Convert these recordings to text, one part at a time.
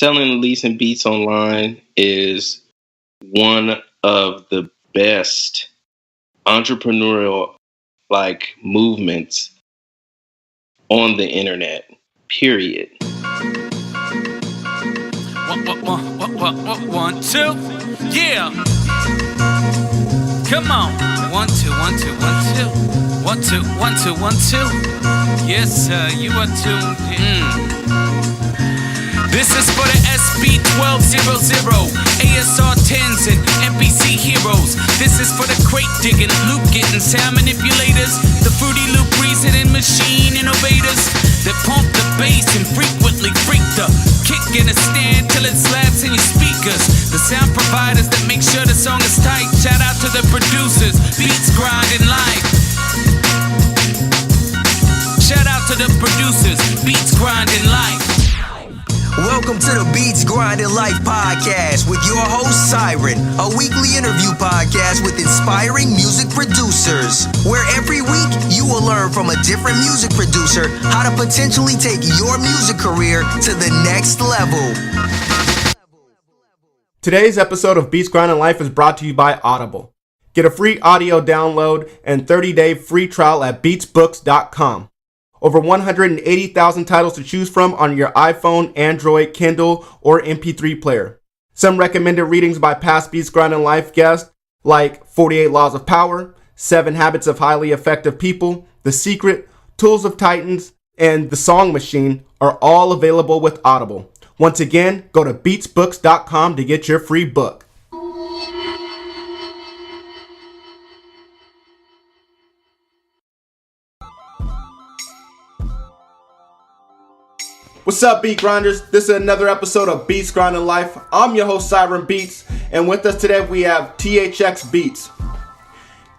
selling and leasing beats online is one of the best entrepreneurial movements on the internet. Period. One, two, yeah. Come on. 1 2 1 2 1 2 1 2 1 2 1 2. Yes, sir, you are tuned in. This is for the SB1200, ASR 10s and NPC heroes. This is for the crate digging, loop getting, sound manipulators, the Fruity Loop reasoning machine innovators that pump the bass and frequently freak the kick in a stand till it slaps in your speakers. The sound providers that make sure the song is tight. Shout out to the producers, beats grinding life. Shout out to the producers, beats grinding life. Welcome to the Beats Grinding Life podcast with your host Siren, a weekly interview podcast with inspiring music producers, where every week you will learn from a different music producer how to potentially take your music career to the next level. Today's episode of Beats Grinding Life is brought to you by Audible. Get a free audio download and 30-day free trial at beatsbooks.com. Over 180,000 titles to choose from on your iPhone, Android, Kindle, or MP3 player. Some recommended readings by past Beats Grinding Life guests like 48 Laws of Power, 7 Habits of Highly Effective People, The Secret, Tools of Titans, and The Song Machine are all available with Audible. Once again, go to beatsbooks.com to get your free book. What's up, Beat Grinders? This is another episode of Beats Grinding Life. I'm your host, Siren Beats, and with us today we have THX Beats.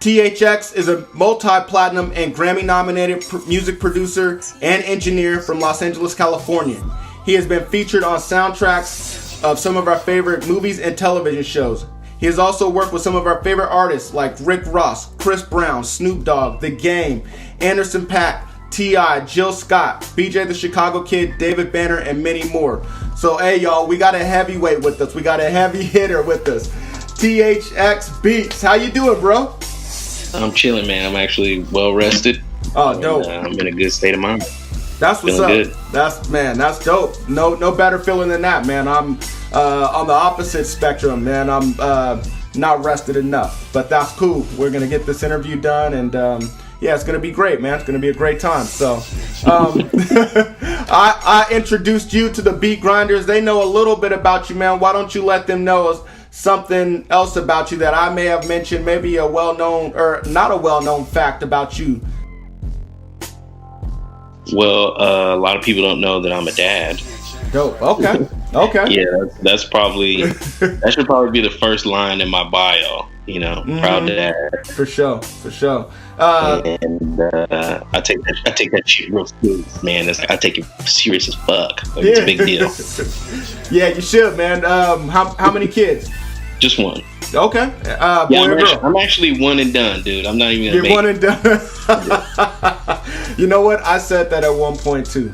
THX is a multi-platinum and Grammy-nominated music producer and engineer from Los Angeles, California. He has been featured on soundtracks of some of our favorite movies and television shows. He has also worked with some of our favorite artists like Rick Ross, Chris Brown, Snoop Dogg, The Game, Anderson .Paak, T.I., Jill Scott, BJ the Chicago Kid, David Banner, and many more. So, hey, y'all, we got a heavyweight with us. We got a heavy hitter with us. THX Beats. How you doing, bro? I'm chilling, man. I'm actually well rested. Oh, dope. I'm in a good state of mind. That's what's feeling up. Good. That's dope. No better feeling than that, man. I'm on the opposite spectrum, man. I'm not rested enough, but that's cool. We're gonna get this interview done, and yeah, it's going to be great, man. It's going to be a great time. So, I introduced you to the Beat Grinders. They know a little bit about you, man. Why don't you let them know something else about you that I may have mentioned, maybe a well-known or not a well-known fact about you? Well, a lot of people don't know that I'm a dad. Dope. Okay. Yeah, that should probably be the first line in my bio. You know, proud dad. For sure. And I take that shit real serious, man. I take it serious as fuck. It's a big deal. Yeah, you should, man. How many kids? Just one. Okay. Boy or girl? I'm actually one and done, dude. I'm not even gonna You're one and done. You know what? I said that at one point too.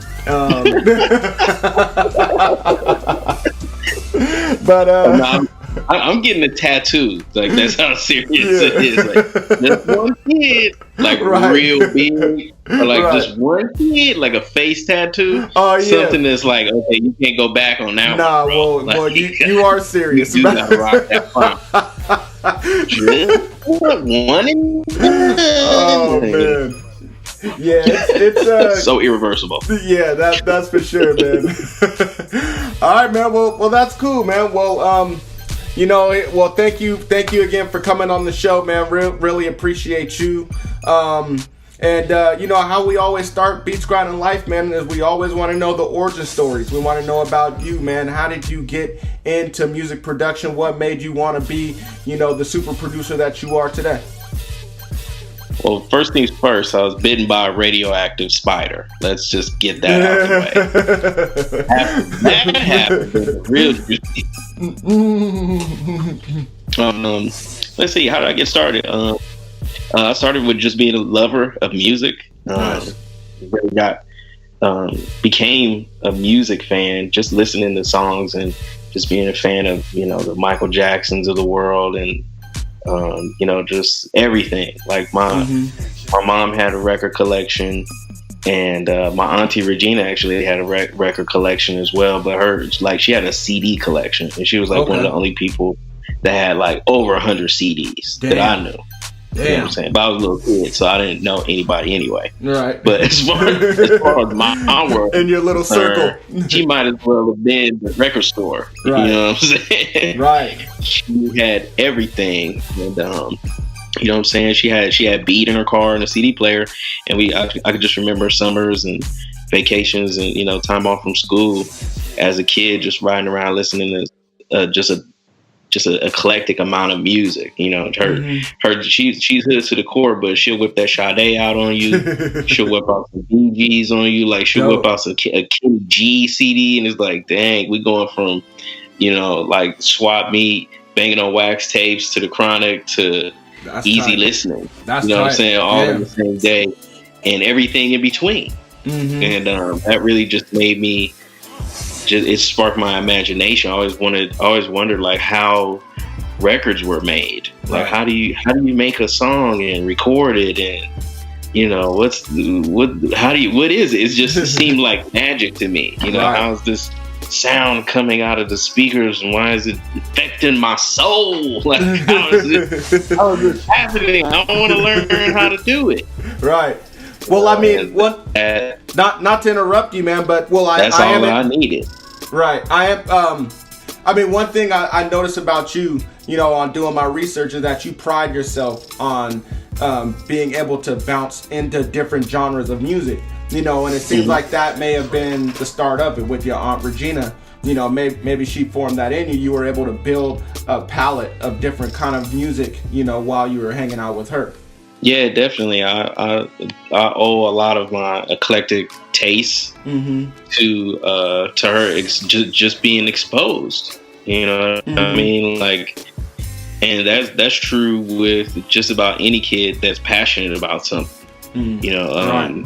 But no, I'm getting a tattoo. Like, that's how serious it is. Like, just one kid, like real big, or like just one kid, like a face tattue. Oh yeah. Something that's like, okay, you can't go back on that. Nah, one, bro. Well, you are serious. You gotta rock that front. One and oh man. Yeah, it's so irreversible. Yeah, that's for sure, man. All right, man. Well, that's cool, man. Well, thank you again for coming on the show, man. Really appreciate you. And how we always start Beats Grinding Life, man, is we always want to know the origin stories. We want to know about you, man. How did you get into music production? What made you want to be, the super producer that you are today? Well, first things first, I was bitten by a radioactive spider. Let's just get that out of the way. After that happened, real juicy. Let's see, how did I get started? I started with just being a lover of music. Really got became a music fan, just listening to songs and just being a fan of, you know, the Michael Jacksons of the world and, you know, just everything. Like my mom had a record collection, and my auntie Regina actually had a record collection as well, but she had a CD collection, and she was like one of the only people that had like over 100 CDs that I knew. You know what I'm saying? But I was a little kid, so I didn't know anybody anyway. Right. But as far as my world, in your little circle, she might as well have been the record store. Right. You know what I'm saying? Right. She had everything, and you know what I'm saying? She had Beat in her car and a CD player, and I could just remember summers and vacations and, you know, time off from school as a kid, just riding around listening to just an eclectic amount of music. You know, she's hood to the core, but she'll whip that Sade out on you. She'll whip out some BGs on you. Like she'll whip out a Kenny G CD, and it's like, dang, we going from, you know, like Swap Meet, Banging on Wax tapes to The Chronic to easy listening. That's you know what I'm saying? All in the same day, and everything in between. And that really just made me. It sparked my imagination. I always wondered like how records were made. Like how do you make a song and record it, and you know what is it? It seemed like magic to me. You know, how's this sound coming out of the speakers, and why is it affecting my soul? Like how is this happening? I want to learn how to do it. Right. Well, I mean, not to interrupt you, man, but that's all I needed. Right. I am. I mean, one thing I noticed about you, you know, on doing my research is that you pride yourself on being able to bounce into different genres of music. You know, and it seems like that may have been the start of it with your Aunt Regina. You know, maybe she formed that in you. You were able to build a palette of different kind of music, you know, while you were hanging out with her. Yeah, definitely. I owe a lot of my eclectic tastes to her just being exposed. You know what I mean? Like, and that's true with just about any kid that's passionate about something. You know,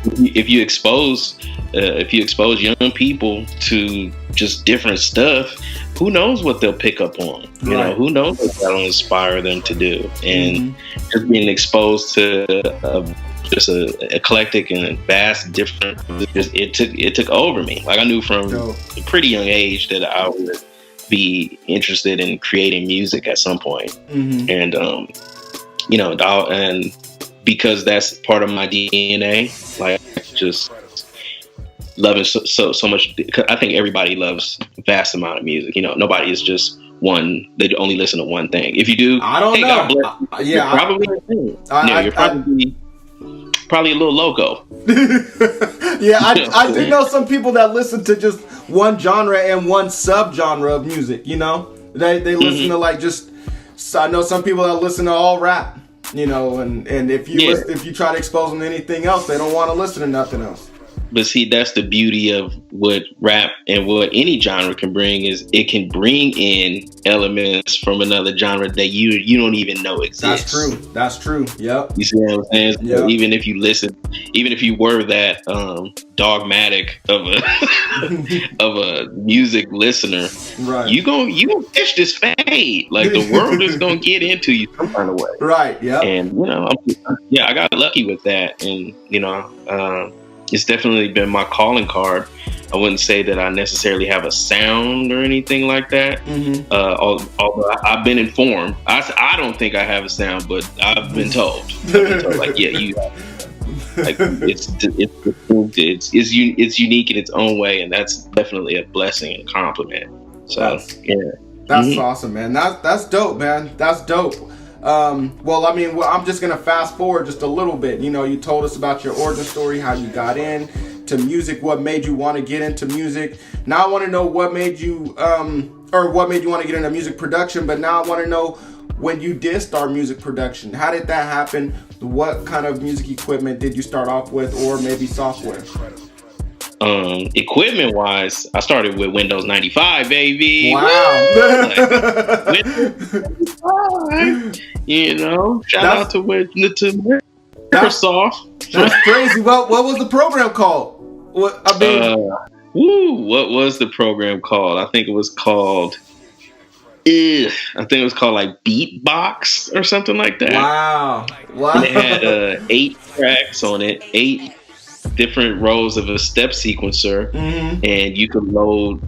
if you expose young people to just different stuff, who knows what they'll pick up on? You know, who knows what that'll inspire them to do? And just being exposed to just a eclectic and vast different, it took over me. Like I knew from a pretty young age that I would be interested in creating music at some point. And you know, and because that's part of my DNA, like just loving so much. I think everybody loves a vast amount of music. You know, nobody is just one. They only listen to one thing. If you do, I don't know. God bless you. You're probably a little loco. Yeah, I do know some people that listen to just one genre and one subgenre of music. You know, they listen to like just. So I know some people that listen to all rap. You know, and if you try to expose them to anything else, they don't want to listen to nothing else. But see, that's the beauty of what rap and what any genre can bring, is it can bring in elements from another genre that you don't even know exists. That's true. Yep. You see what I'm saying? Yep. So even if you were that dogmatic of a music listener, right? You gonna catch this fade. Like the world is gonna get into you some kind of way. Right. Yeah. And you know, I got lucky with that, and you know, it's definitely been my calling card. I wouldn't say that I necessarily have a sound or anything like that. Although I've been informed, I don't think I have a sound, but I've been told like, yeah, you have. Like it's unique in its own way, and that's definitely a blessing and a compliment. So that's awesome, man. That's dope, man. That's dope. Well, I mean, I'm just going to fast forward just a little bit. You know, you told us about your origin story, how you got into music, what made you want to get into music. Now I want to know what made you want to get into music production. But now I want to know when you did start music production. How did that happen? What kind of music equipment did you start off with, or maybe software? Equipment wise, I started with Windows 95, baby. Wow. You know, shout out to Microsoft. That's crazy. What was the program called? What I mean, what was the program called? I think it was called like Beatbox or something like that. Wow. And it had 8 tracks on it, 8 different rows of a step sequencer, and you could load,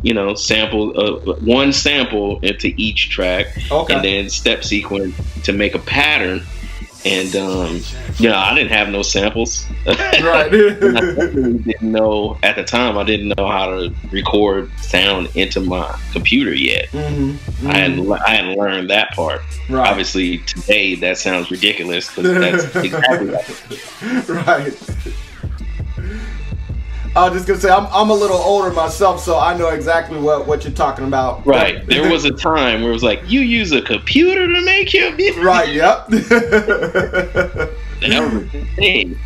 one sample into each track, and then step sequence to make a pattern. And I didn't have no samples. Right. I didn't know at the time. I didn't know how to record sound into my computer yet. I hadn't learned that part. Right. Obviously, today that sounds ridiculous because that's exactly right. I was just gonna say I'm a little older myself, so I know exactly what you're talking about. Right. There was a time where it was like, you use a computer to make your music. Right. Yep. That was a thing.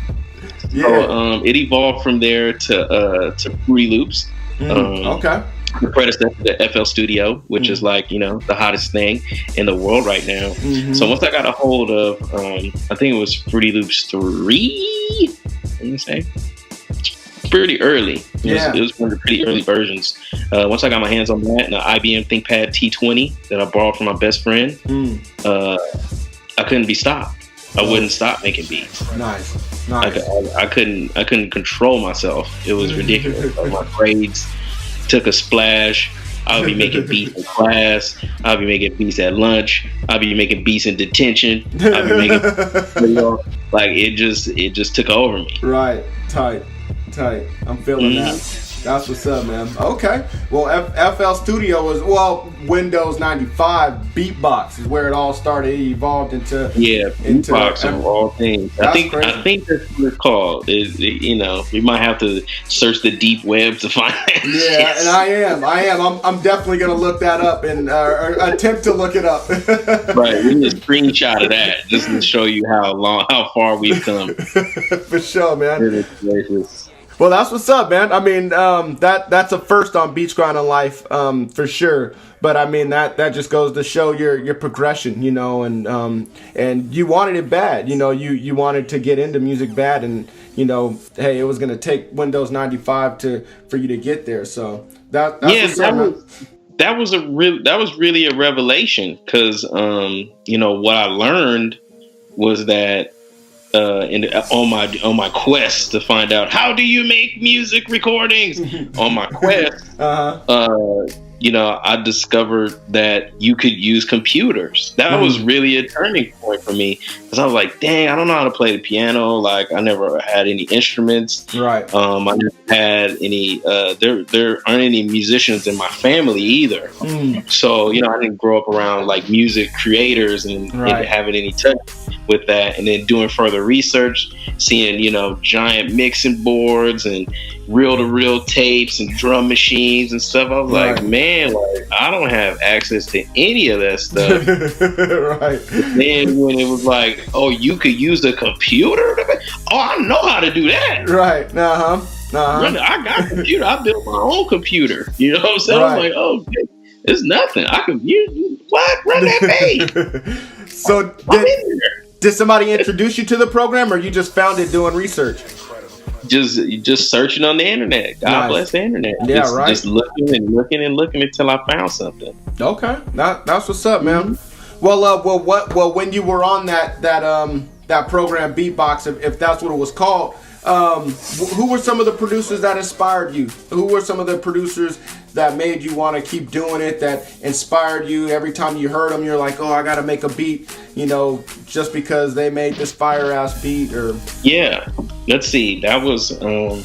Yeah. So it evolved from there to Fruity Loops. Okay. The predecessor to FL Studio, which is like, the hottest thing in the world right now. So once I got a hold of, I think it was Fruity Loops 3, let me say. Pretty early. It was one of the pretty early versions. Once I got my hands on that and the IBM ThinkPad T20 that I borrowed from my best friend, I couldn't be stopped. I wouldn't stop making beats. Nice. I couldn't control myself. It was ridiculous. My grades took a splash. I would be making beats in class. I'd be making beats at lunch. I'd be making beats in detention. I'd be making like it just took over me. Right. Tight. I'm feeling that. That's what's up, man. Okay. Well, FL Studio was Windows 95. Beatbox is where it all started. It evolved into Beatbox of all things. I think that's what it's called. We might have to search the deep web to find that. Yeah, and I am. I'm definitely gonna look that up and attempt to look it up. Right. We need a screenshot of that just to show you how far we've come. For sure, man. Well, that's what's up, man. I mean, that's a first on Beats Grinding Life, for sure. But I mean, that just goes to show your progression, and you wanted it bad, you wanted to get into music bad, and hey, it was gonna take Windows 95 for you to get there. So that was really a revelation, because what I learned was that. On my quest to find out how do you make music recordings, on my quest, I discovered that you could use computers. That was really a turning point for me, because I was like, dang, I don't know how to play the piano. Like, I never had any instruments. Right. I never had any. There aren't any musicians in my family either. So I didn't grow up around like music creators and having any touch with that. And then doing further research, seeing giant mixing boards and reel-to-reel tapes and drum machines and stuff. I was like, man, like, I don't have access to any of that stuff. Right. Then when it was like, oh, you could use a computer? I know how to do that. Right. I got a computer. I built my own computer. You know what I'm saying? Right. I'm like, oh, it's nothing. I can use what? Run that page. So did somebody introduce you to the program, or you just found it doing research? Just searching on the internet. God bless the internet. Yeah, just looking until I found something. Okay, that's what's up, man. Well, when you were on that program, Beatbox, if that's what it was called, who were some of the producers that inspired you? Who were some of the producers that made you want to keep doing it, that inspired you? Every time you heard them, you're like, oh, I got to make a beat, just because they made this fire-ass beat? Or yeah, let's see. That was the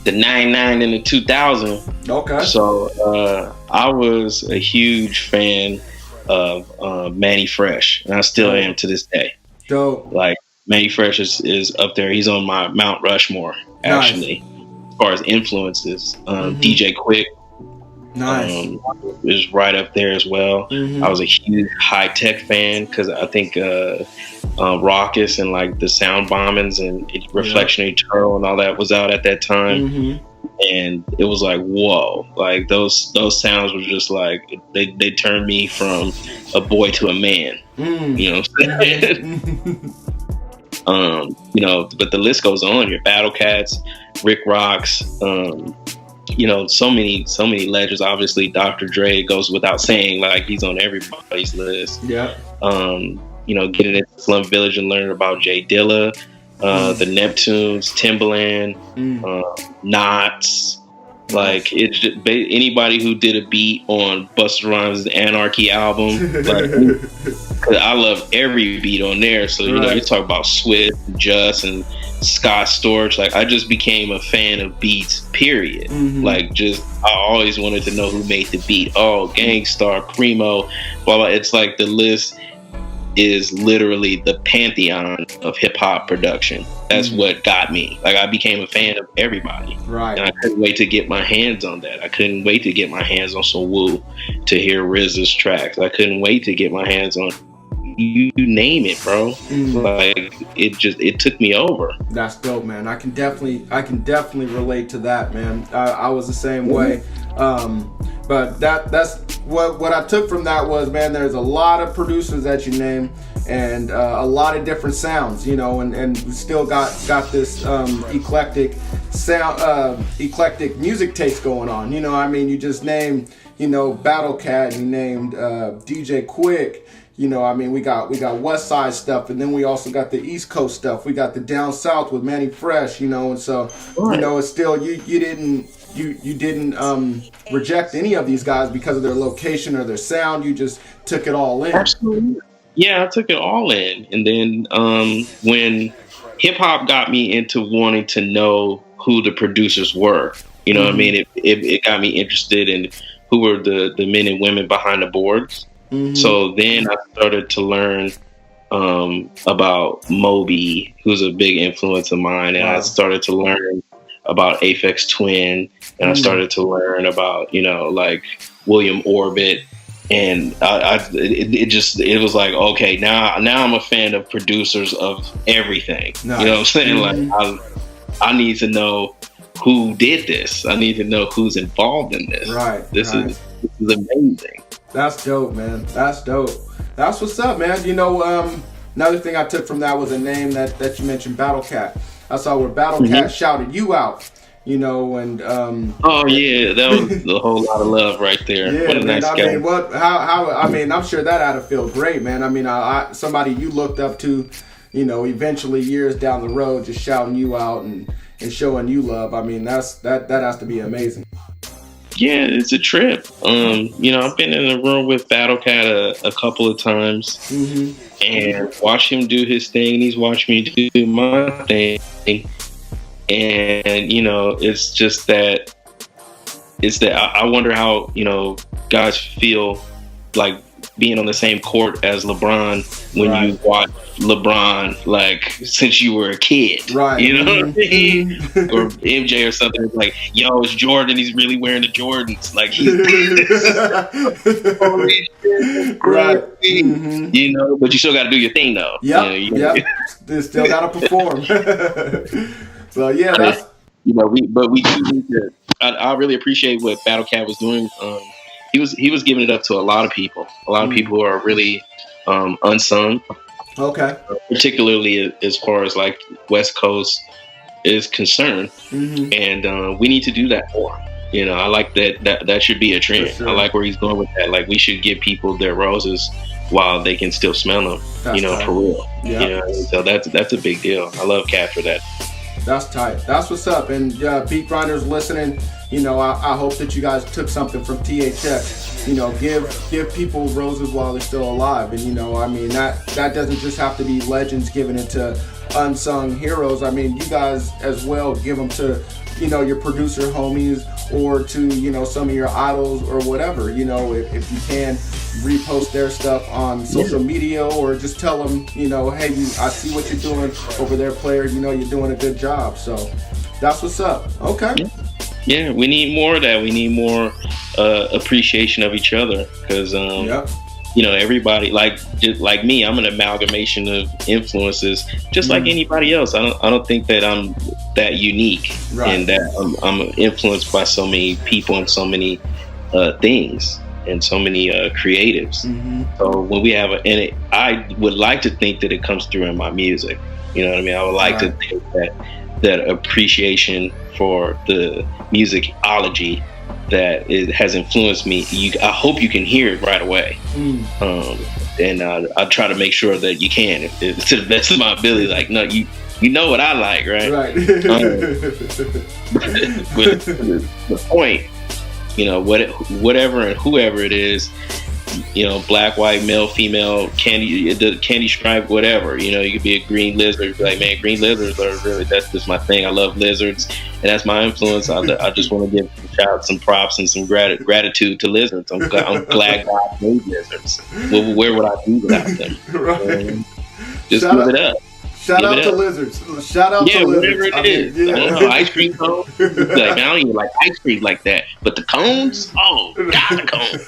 99 and the 2000. Okay. So I was a huge fan of Manny Fresh, and I still am to this day. Dope. Like, Manny Fresh is up there. He's on my Mount Rushmore, actually, as far as influences. DJ Quick is right up there as well. I was a huge High Tech fan, because I think Raucous and like the Sound Bombings and Reflection Eternal and all that was out at that time. And it was like, whoa, like those sounds were just like, they turned me from a boy to a man. You know what I'm saying? You know, but the list goes on. Your Battle Cats, Rick Rocks, you know, so many legends. Obviously, Dr. Dre goes without saying, like he's on everybody's list. Yeah. You know, getting into Slum Village and learning about Jay Dilla, the Neptunes, Timbaland, Knots. Like it's just, anybody who did a beat on Busta Rhymes' Anarchy album. Like, cause I love every beat on there. So you know, you talk about Swift, Just, and Scott Storch. Like I just became a fan of beats. Period. Like just I always wanted to know who made the beat. Oh, Gangstar, Primo, blah blah. It's like the list is literally the pantheon of hip hop production. That's what got me. Like I became a fan of everybody. Right. And I couldn't wait to get my hands on that. I couldn't wait to get my hands on some Wu, to hear RZA's tracks. I couldn't wait to get my hands on you name it, bro. Like it took me over. That's dope, man. I can definitely relate to that, man. I was the same way. But that's what I took from that was, man, there's a lot of producers that you name and a lot of different sounds, you know, and we still got this eclectic sound, eclectic music taste going on. You know, I mean, you just named, you know, Battle Cat, you named DJ Quick. You know, I mean, we got West Side stuff, and then we also got the East Coast stuff. We got the Down South with Manny Fresh, you know, and so you know, it's still you didn't reject any of these guys because of their location or their sound. You just took it all in. Absolutely. Yeah, I took it all in, and then when hip hop got me into wanting to know who the producers were, you know what I mean? It got me interested in who were the men and women behind the boards. So then I started to learn about Moby, who's a big influence of mine, and I started to learn about Aphex Twin, and I started to learn about, you know, like William Orbit, and it was like, okay, now I'm a fan of producers of everything. Nice. You know what I'm saying? Like I need to know who did this. I need to know who's involved in this. Right. This is amazing. That's dope, man. That's dope. That's what's up, man. You know, another thing I took from that was a name that you mentioned, Battle Cat. I saw where Battle Cat shouted you out, you know, and oh yeah, that was a whole lot of love right there. Yeah, what a man, nice guy. I mean, I'm sure that had to feel great, man. I mean, somebody you looked up to, you know, eventually years down the road, just shouting you out and showing you love. I mean, that has to be amazing. Yeah, it's a trip. You know, I've been in the room with Battle Cat a couple of times and watched him do his thing. He's watched me do my thing. And, you know, it's just that I wonder how, you know, guys feel like being on the same court as LeBron when you watch LeBron, like, since you were a kid. Right. You know what I mean? Or MJ or something. It's like, yo, it's Jordan. He's really wearing the Jordans. Like, he's holy shit. Right. You know, but you still got to do your thing, though. Yep. You know, you still got to perform. So, yeah, that's... You know, we do need to... I really appreciate what Battle Cat was doing. He was giving it up to a lot of people. A lot of people who are really unsung. Okay. Particularly as far as like West Coast is concerned, and we need to do that more. You know, I like that should be a trend. Sure. I like where he's going with that. Like we should give people their roses while they can still smell them. That's you know, tight. For real. Yeah. You know, so that's a big deal. I love Cat for that. That's tight. That's what's up. And beat grinders listening, you know, I hope that you guys took something from THX. You know, give people roses while they're still alive. And, you know, I mean, that doesn't just have to be legends giving it to unsung heroes. I mean, you guys as well give them to, you know, your producer homies or to, you know, some of your idols or whatever. You know, if you can repost their stuff on social media or just tell them, you know, hey, I see what you're doing over there, player. You know, you're doing a good job. So that's what's up. Okay. Yeah, we need more of that. We need more appreciation of each other because, you know, everybody just like me, I'm an amalgamation of influences, just like anybody else. I don't think that I'm that unique in that I'm influenced by so many people and so many things and so many creatives. So when we have I would like to think that it comes through in my music. You know what I mean? I would like to think that appreciation for the musicology that it has influenced me. I hope you can hear it right away. And I try to make sure that you can, if to the best of my ability. Like, no, you know what I like, right? Right. But the point, you know, whatever and whoever it is, you know, black, white, male, female, candy stripe, whatever. You know, you could be a green lizard. Be like, man, green lizards are really, that's just my thing. I love lizards, and that's my influence. I just want to give some props and some gratitude to lizards. I'm glad God made lizards. Where would I be without them? Right. Just give it up. Shout out to lizards. Shout out to lizards. Whatever it is. I don't know, ice cream cone. Like, I don't even like ice cream like that. But the cones, oh, God, the cones.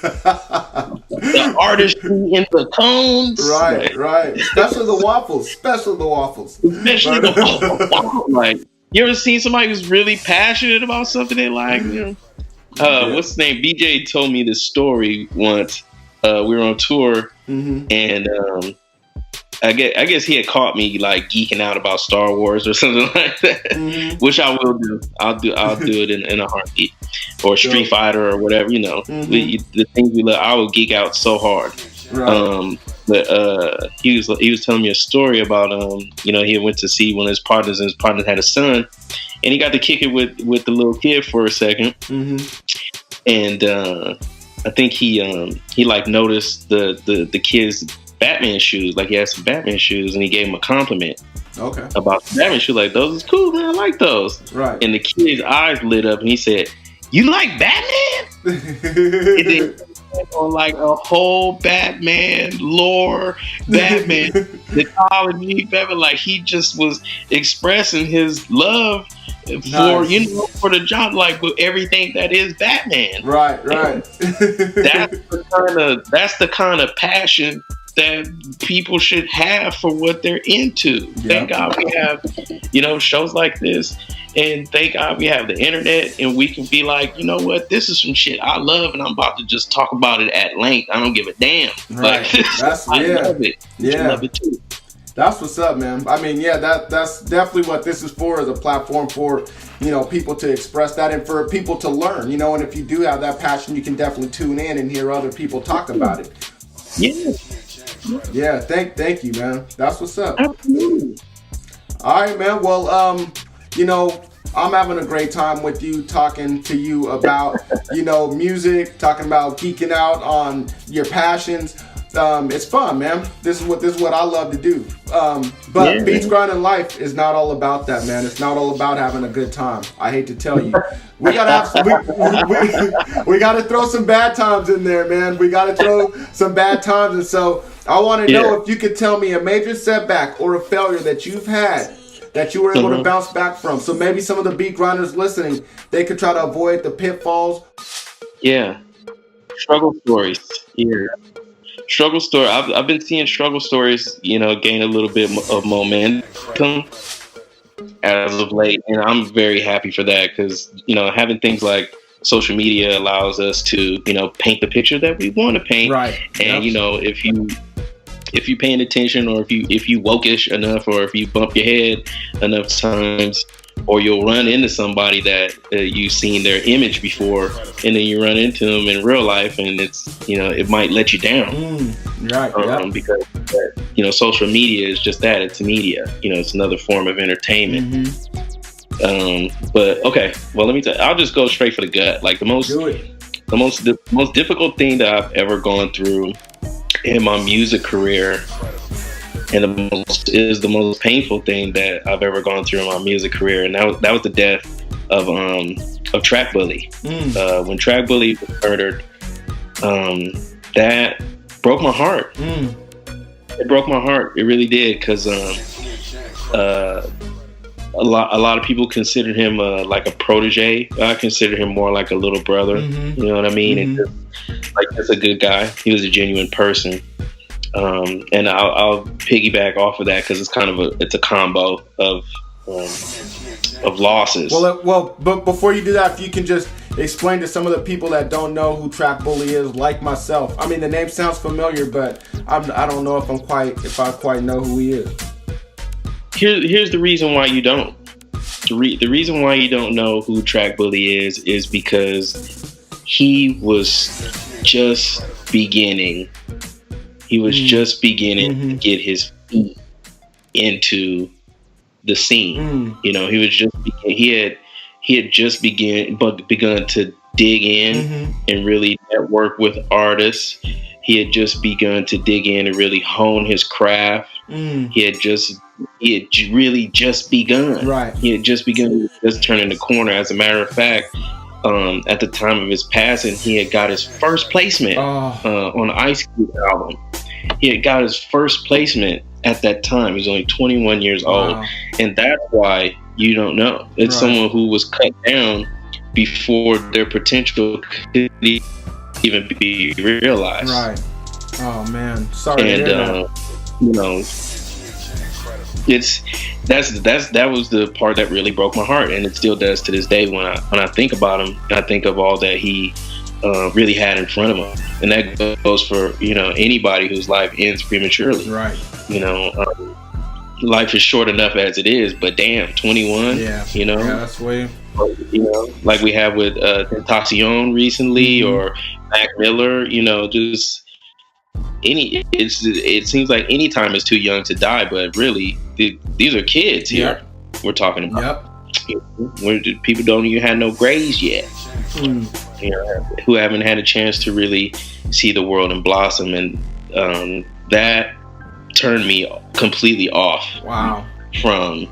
The artistry in the cones. Right. Especially the waffles. Especially the waffles. Like, you ever seen somebody who's really passionate about something they like? You know? What's his name? BJ told me this story once. We were on tour, and I guess he had caught me like geeking out about Star Wars or something like that, which I will do. I'll do it in a heartbeat, or Street Fighter or whatever. You know, the things we love. I will geek out so hard. Right. But he was telling me a story about you know, he went to see one of his partners, and his partner had a son, and he got to kick it with the little kid for a second, and I think he like noticed the kid's Batman shoes. Like, he had some Batman shoes, and he gave him a compliment about the Batman shoes. Like, those is cool, man. I like those. Right. And the kid's eyes lit up, and he said, "You like Batman?" And then on like a whole Batman lore, Batman mythology, Batman. Like, he just was expressing his love for, you know, for the job, like with everything that is Batman. Right. That's the kind of passion that people should have for what they're into. Thank God we have, you know, shows like this, and thank God we have the internet, and we can be like, you know what, this is some shit I love, and I'm about to just talk about it at length. I don't give a damn. Right. Like, I love it. You love it too. That's what's up, man. I mean, that's definitely what this is for, is a platform for, you know, people to express that and for people to learn, you know, and if you do have that passion, you can definitely tune in and hear other people talk about it. Yeah, thank you, man. That's what's up. Absolutely. All right, man. Well, you know, I'm having a great time with you, talking to you about, you know, music, talking about geeking out on your passions. It's fun, man. This is what I love to do. But Beats Grinding Life is not all about that, man. It's not all about having a good time. I hate to tell you. We gotta throw some bad times in there, man. We gotta throw some bad times. And so I want to know if you could tell me a major setback or a failure that you've had that you were able to bounce back from. So maybe some of the beat grinders listening, they could try to avoid the pitfalls. Yeah. Struggle stories. Yeah. Struggle story. I've been seeing struggle stories, you know, gain a little bit of momentum as of late, and I'm very happy for that, because, you know, having things like social media allows us to, you know, paint the picture that we want to paint. Right. And you know, if you paying attention, or if you wokish enough, or if you bump your head enough times, or you'll run into somebody that you've seen their image before, and then you run into them in real life, and it's, you know, it might let you down. Because you know, social media is just that. It's media. You know, it's another form of entertainment. But okay, well, let me tell you, I'll just go straight for the gut. Like, the most difficult thing that I've ever gone through in my music career, and the most painful thing that I've ever gone through in my music career, and that was the death of Track Bully. When Track Bully was murdered, that broke my heart. It broke my heart. It really did, because a lot of people considered him like a protege. I consider him more like a little brother. You know what I mean? And just a good guy. He was a genuine person. And I'll piggyback off of that, because it's kind of a combo of losses. Well, but before you do that, if you can just explain to some of the people that don't know who Track Bully is, like myself. I mean, the name sounds familiar, but I don't know if I quite know who he is. here's the reason why you don't. The reason why you don't know who Track Bully is because he was just beginning. He was just beginning to get his feet into the scene. You know, he was just he had just begun to dig in and really network with artists. He had just begun to dig in and really hone his craft. He had really just begun. Right. He had just begun just turning the corner. As a matter of fact, at the time of his passing, he had got his first placement on the Ice Cube album. He had got his first placement at that time. He was only 21 years old. And that's why you don't know. It's someone who was cut down before their potential could even be realized. Right. Oh man, sorry to hear that. You know, that was the part that really broke my heart, and it still does to this day. When I think about him, I think of all that he really had in front of him, and that goes for, you know, anybody whose life ends prematurely. Right. You know, life is short enough as it is, but damn, 21. Yeah. You know. Yeah, that's way. You know, like we have with Tentacion recently, or Mac Miller. You know, just it seems like any time is too young to die, but really these are kids here we're talking about. Where people don't even have no grades yet. You know, who haven't had a chance to really see the world and blossom, and that turned me completely off. Wow. From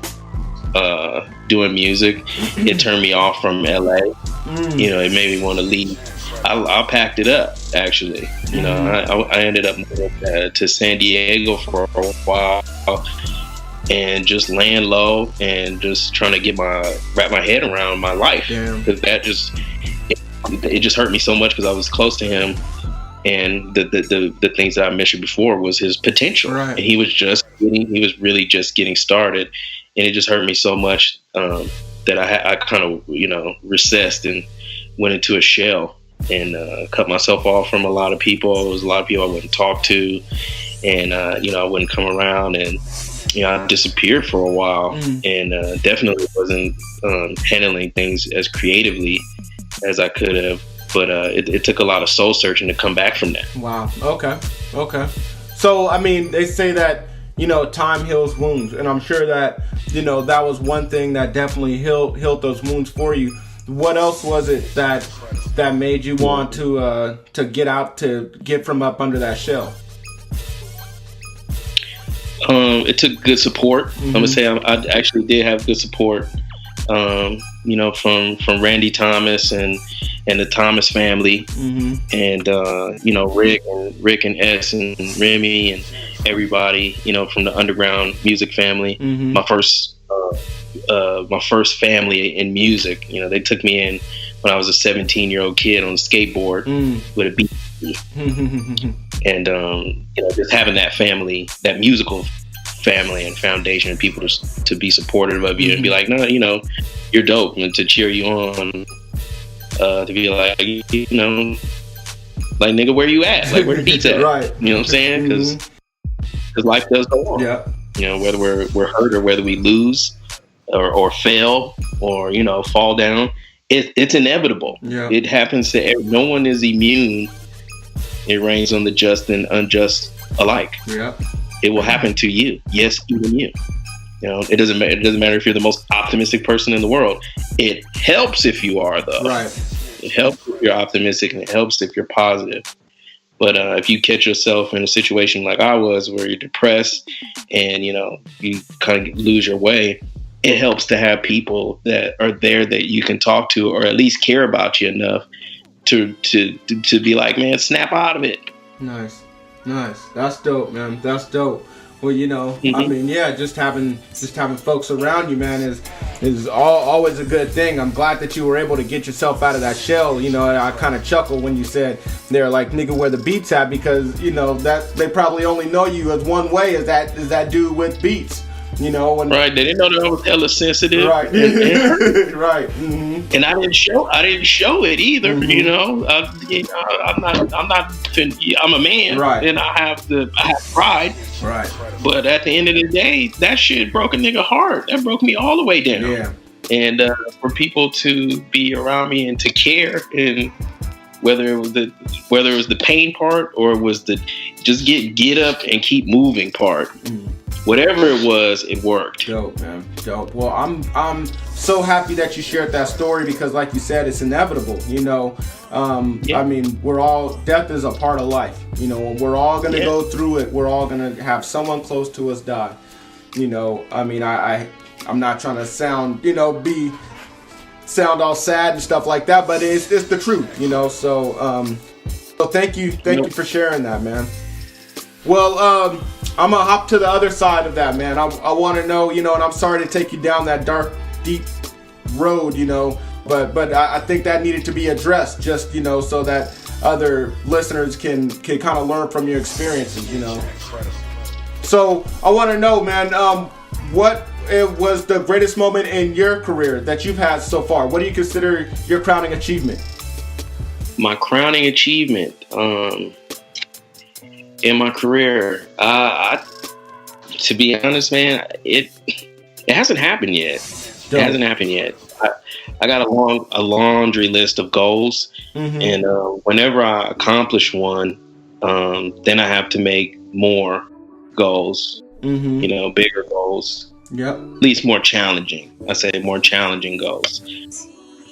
doing music. It turned me off from LA. You know, it made me want to leave. I packed it up, actually. You know, I ended up moving to San Diego for a while and just laying low and just trying to wrap my head around my life, because that it just hurt me so much, because I was close to him, and the things that I mentioned before was his potential, and he was really just getting started, and it just hurt me so much that I kind of, you know, recessed and went into a shell and cut myself off from a lot of people. There was a lot of people I wouldn't talk to, and you know, I wouldn't come around, and you know, I disappeared for a while, and definitely wasn't handling things as creatively as I could have. But it took a lot of soul searching to come back from that. Wow. Okay. So, I mean, they say that, you know, time heals wounds, and I'm sure that, you know, that was one thing that definitely healed those wounds for you. What else was it that made you want to get out, to get from up under that shell? It took good support. I'm gonna say I actually did have good support. You know, from Randy Thomas and the Thomas family, and you know, Rick and S and Remy and everybody, you know, from the underground music family. My first family in music. You know, they took me in when I was a 17-year-old kid on a skateboard with a beat. And you know, just having that family, that musical family and foundation, and people to be supportive of you and be like, no, you know, you're dope, and to cheer you on, to be like, you know, like, nigga, where you at? Like, where the beats at? Right. You know what I'm saying? Because life does go on. Yeah. You know, whether we're hurt or whether we lose or fail or, you know, fall down, it's inevitable. Yeah. It happens to everyone. No one is immune. It rains on the just and unjust alike. Yeah. It will happen to you. Yes, even you. You know, it doesn't matter if you're the most optimistic person in the world. It helps if you are, though. Right. It helps if you're optimistic, and it helps if you're positive. But if you catch yourself in a situation like I was, where you're depressed and, you know, you kind of lose your way, it helps to have people that are there that you can talk to, or at least care about you enough to be like, man, snap out of it. Nice. That's dope, man. That's dope. Well, you know, I mean, yeah, just having folks around you, man, is always a good thing. I'm glad that you were able to get yourself out of that shell. You know, I kind of chuckled when you said they're like, nigga, where the beats at, because, you know, that they probably only know you as one way, as that dude with beats. You know, when, right? They didn't know that I was hella sensitive, right? and Right. Mm-hmm. and I didn't show it either. Mm-hmm. You know, I'm a man, right? And I have pride, right? But at the end of the day, that shit broke a nigga heart. That broke me all the way down. Yeah. And for people to be around me and to care, and whether it was the pain part or it was the just get up and keep moving part, whatever it was, it worked. Dope, man. Dope. Well, I'm so happy that you shared that story, because like you said, it's inevitable. You know, I mean, death is a part of life. You know, we're all gonna go through it. We're all gonna have someone close to us die. You know, I mean, I'm not trying to sound all sad and stuff like that, but it's the truth, you know. So thank you for sharing that, man. Well, I'm gonna hop to the other side of that, man. I want to know, you know, and I'm sorry to take you down that dark, deep road, you know, but I think that needed to be addressed, just, you know, so that other listeners can kind of learn from your experiences, you know. So I want to know, man, what was the greatest moment in your career that you've had so far? What do you consider your crowning achievement? My crowning achievement in my career, to be honest, man, it hasn't happened yet. Dope. It hasn't happened yet. I got a laundry list of goals, and whenever I accomplish one, then I have to make more goals. You know, bigger goals. Yep. At least more challenging. I say more challenging goals.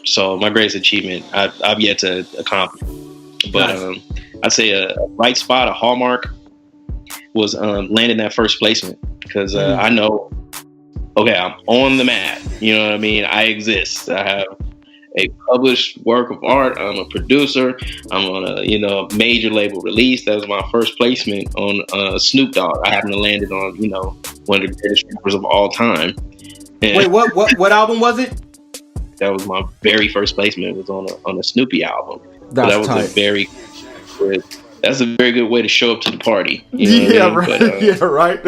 So my greatest achievement, I've yet to accomplish. But nice. I'd say a bright spot, a hallmark, was landing that first placement, because I know, okay, I'm on the map. You know what I mean? I exist. I have a published work of art. I'm a producer. I'm on a major label release. That was my first placement on Snoop Dogg. I happened to land it on one of the greatest rappers of all time. And wait, what album was it? That was my very first placement. It was on a Snoopy album. That's that was tight. That's a very good way to show up to the party. You know what I mean? Right. Yeah, right.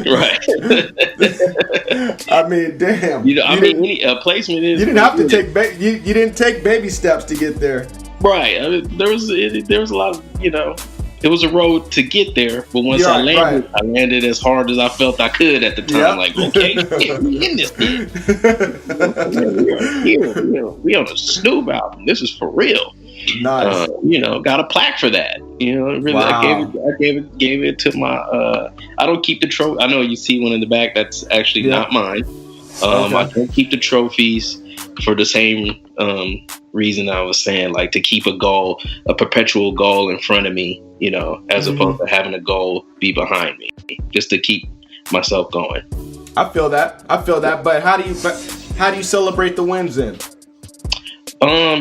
Right. I mean, damn. A placement is. You didn't have to take. You didn't take baby steps to get there. Right. I mean, there was a lot of It was a road to get there, but once I landed as hard as I felt I could at the time. Yep. Like, okay, we in this thing. We on a Snoop album. This is for real. Nice. Got a plaque for that. Really, wow. I gave it to my. I don't keep the trophy. I know you see one in the back. That's actually not mine. Okay. I don't keep the trophies for the same reason I was saying, like to keep a perpetual goal in front of me, as opposed to having a goal be behind me, just to keep myself going. I feel that. But how do you celebrate the wins then?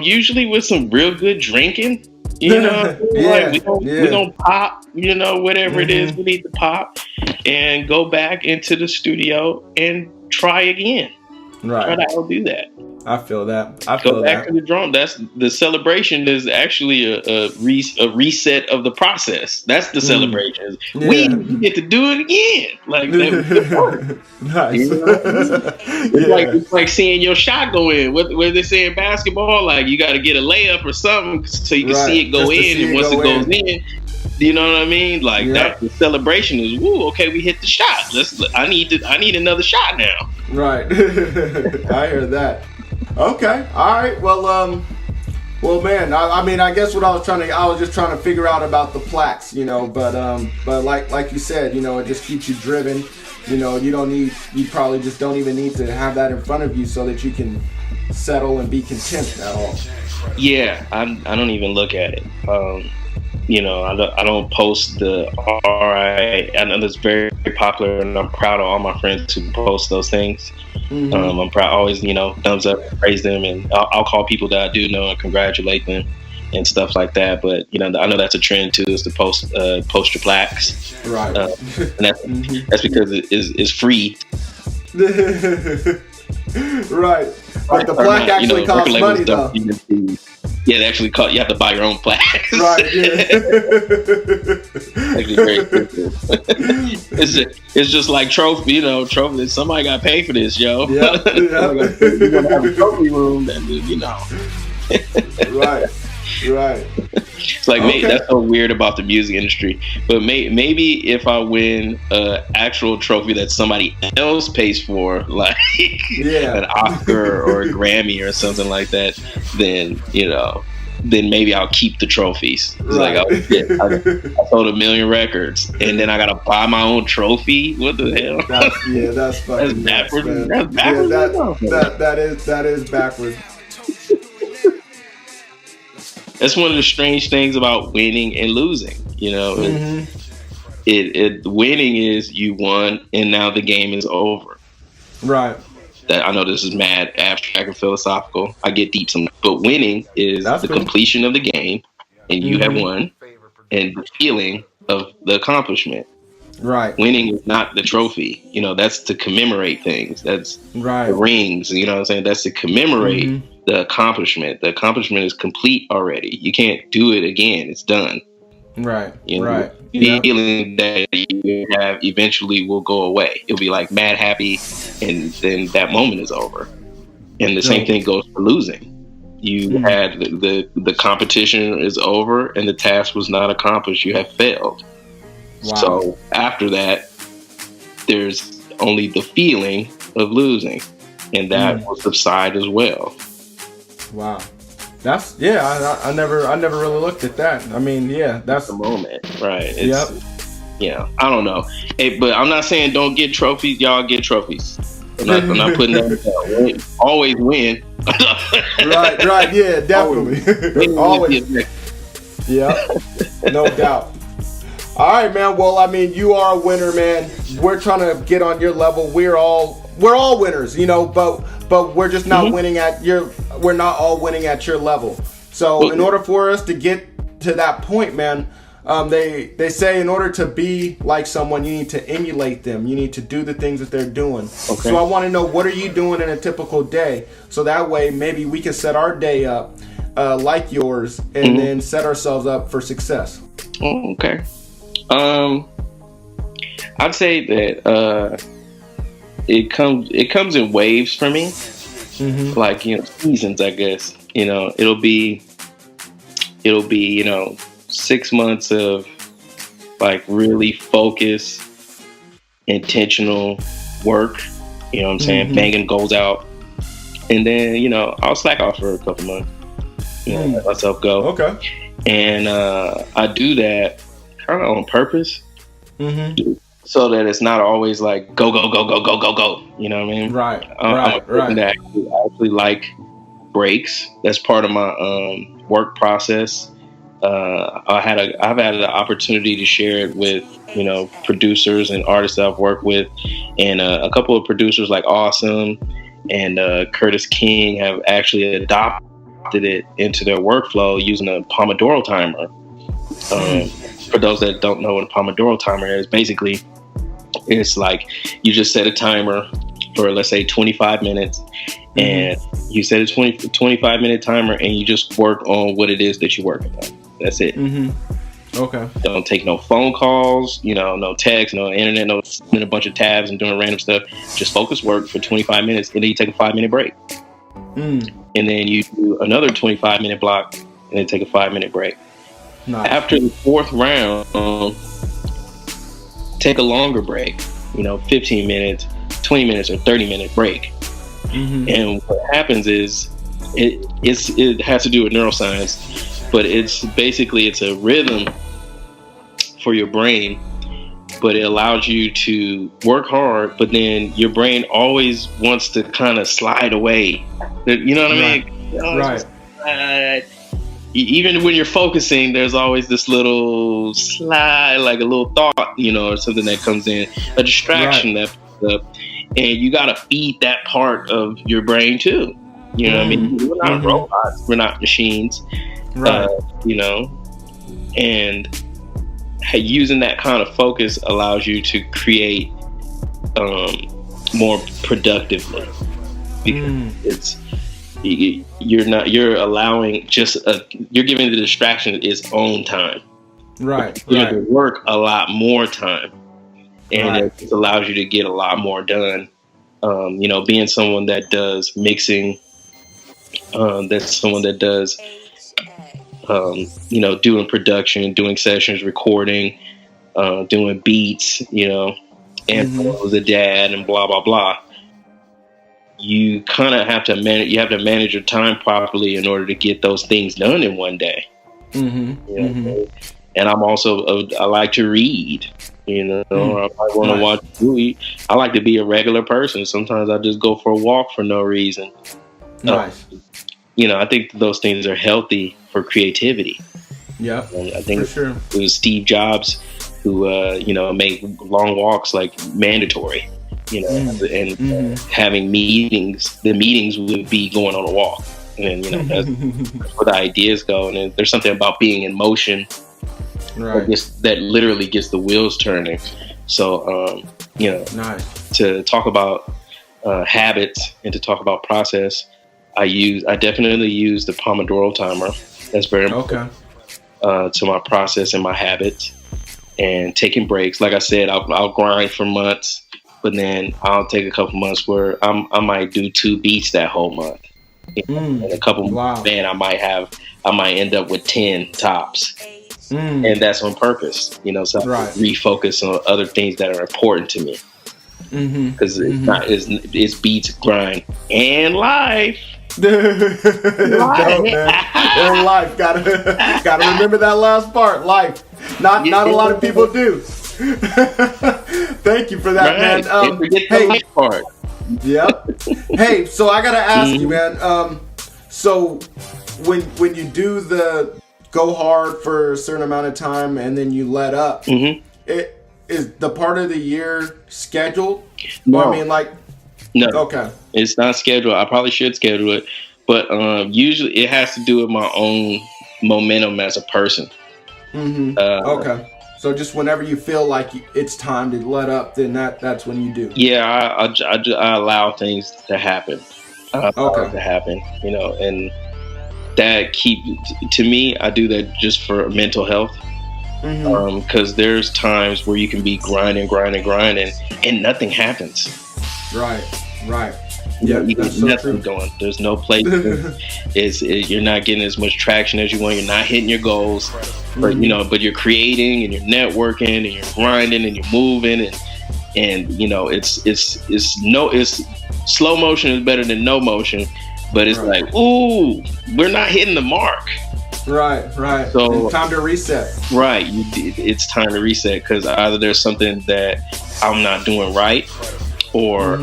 Usually with some real good drinking, we don't pop, whatever it is we need to pop, and go back into the studio and try again. Right. Try to outdo that. I feel that. Go back to the drum. That's the celebration. Is actually a reset of the process. That's the celebration. Yeah. We get to do it again. Like that. Nice. It's like seeing your shot go in. Where they say in basketball, like you got to get a layup or something so you can see it go in, and once it goes in, you know what I mean? Like that. The celebration is, woo, okay, we hit the shot. I need another shot now. Right. I hear that. Okay. All right. Well, man. I mean, I guess I was just trying to figure out about the plaques, But like you said, it just keeps you driven. You probably just don't even need to have that in front of you so that you can settle and be content at all. Yeah, I don't even look at it. I don't post the RI. I know that's very, very popular, and I'm proud of all my friends who post those things. I'm proud, always, thumbs up, praise them, and I'll call people that I do know and congratulate them and stuff like that. But I know that's a trend too, is to post your plaques, right? And that's because it's free, right? But the plaque actually costs money, though. Yeah, they actually call you have to buy your own flags. Right. Yeah. Actually, very expensive. It's just like trophy. Trophy. Somebody got to pay for this, yo. Yeah. You're gonna have a trophy room, that Right. It's like, okay. That's so weird about the music industry. But maybe if I win an actual trophy that somebody else pays for, like an Oscar or a Grammy or something like that, then maybe I'll keep the trophies. It's right. Like, I sold 1 million records, and then I gotta buy my own trophy. What the hell? That's fucking backwards. Man. That's backwards. That is backwards. That's one of the strange things about winning and losing. Winning is you won, and now the game is over. Right. That I know this is mad abstract and philosophical. I get deep some, but winning is the completion of the game, and you have won, and the feeling of the accomplishment. Right. Winning is not the trophy. That's to commemorate things. That's the rings. You know what I'm saying? That's to commemorate the accomplishment. The accomplishment is complete already. You can't do it again. It's done. Right. The feeling that you have eventually will go away. It'll be like mad happy, and then that moment is over. And the same thing goes for losing. You had the competition is over, and the task was not accomplished. You have failed. Wow. So after that, there's only the feeling of losing, and that will subside as well. Wow. That's I never really looked at that. I mean, that's the moment, right? I don't know. Hey, but I'm not saying don't get trophies. Y'all get trophies. I'm not putting that down. Always win. right. Yeah, definitely. Always. Yeah, no doubt. All right, man. Well, I mean, you are a winner, man. We're trying to get on your level. We're all winners, but we're just not winning at we're not all winning at your level. So in order for us to get to that point, man, they say in order to be like someone, you need to emulate them. You need to do the things that they're doing. Okay. So I want to know, what are you doing in a typical day? So that way maybe we can set our day up like yours, and then set ourselves up for success. Oh, okay. I'd say that it comes in waves for me, like seasons. I guess it'll be 6 months of like really focused, intentional work. You know what I'm saying? Banging goals out, and then I'll slack off for a couple months. Let myself go. Okay. And I do that kind of on purpose, so that it's not always like go. You know what I mean? Right. I'm a person that I actually like breaks. That's part of my work process. I've had the opportunity to share it with producers and artists that I've worked with, and a couple of producers like Awesome and Curtis King have actually adopted it into their workflow using a Pomodoro timer. For those that don't know what a Pomodoro timer is, basically it's like you just set a timer for, let's say, 25 minutes, and you set a 25-minute timer, and you just work on what it is that you're working on. That's it. Okay. Don't take no phone calls, no text, no internet, no spinning a bunch of tabs and doing random stuff. Just focus work for 25 minutes, and then you take a 5-minute break. And then you do another 25-minute block, and then take a 5-minute break. Nice. After the fourth round, take a longer break, 15 minutes, 20 minutes, or 30-minute break. And what happens is it has to do with neuroscience, but it's a rhythm for your brain, but it allows you to work hard, but then your brain always wants to kind of slide away. You know what I mean? Right. Even when you're focusing, there's always this little slide, like a little thought, or something that comes in, a distraction that comes up, and you got to feed that part of your brain too. You know what I mean? We're not robots. We're not machines. Right. And using that kind of focus allows you to create more productively, because you're allowing you're giving the distraction its own time. Right. You have to work a lot more time, and it just allows you to get a lot more done. Being someone that does mixing, that's someone that does, doing production, doing sessions, recording, doing beats, and was a dad and blah, blah, blah. You kind of have to manage your time properly in order to get those things done in one day. And I'm also, I like to read, I want to watch a movie. I like to be a regular person. Sometimes I just go for a walk for no reason. Nice. I think those things are healthy for creativity. Yeah, I think for sure. It was Steve Jobs who, made long walks like mandatory, and having meetings. The meetings would be going on a walk. And, that's where the ideas go. And there's something about being in motion that literally gets the wheels turning. So, nice. To talk about habits and to talk about process, I definitely use the Pomodoro timer. That's very important to my process and my habits. And taking breaks. Like I said, I'll grind for months, but then I'll take a couple months where I might do 2 beats that whole month. And a couple months, man, I might end up with 10 tops. And that's on purpose, so I refocus on other things that are important to me. Because it's beats, grind, and life. Dope, man. And life. Gotta remember that last part. Life. Not a lot of people do. Thank you for that, man. Forget the life part. Yep. Hey, so I gotta ask you, man. So when you do the go hard for a certain amount of time and then you let up, it is the part of the year scheduled? No. No. Okay. It's not scheduled. I probably should schedule it, but usually it has to do with my own momentum as a person. Okay. So just whenever you feel like it's time to let up, then that's when you do. Yeah, I allow things to happen. To happen, and that to me, I do that just for mental health. Because there's times where you can be grinding, and nothing happens. Right. Yeah, you got nothing going. There's no place. You're not getting as much traction as you want. You're not hitting your goals, but but you're creating and you're networking and you're grinding and you're moving and it's slow motion is better than no motion, but it's like, ooh, we're not hitting the mark. Right. So time to reset. Right, it's time to reset because either there's something that I'm not doing right, or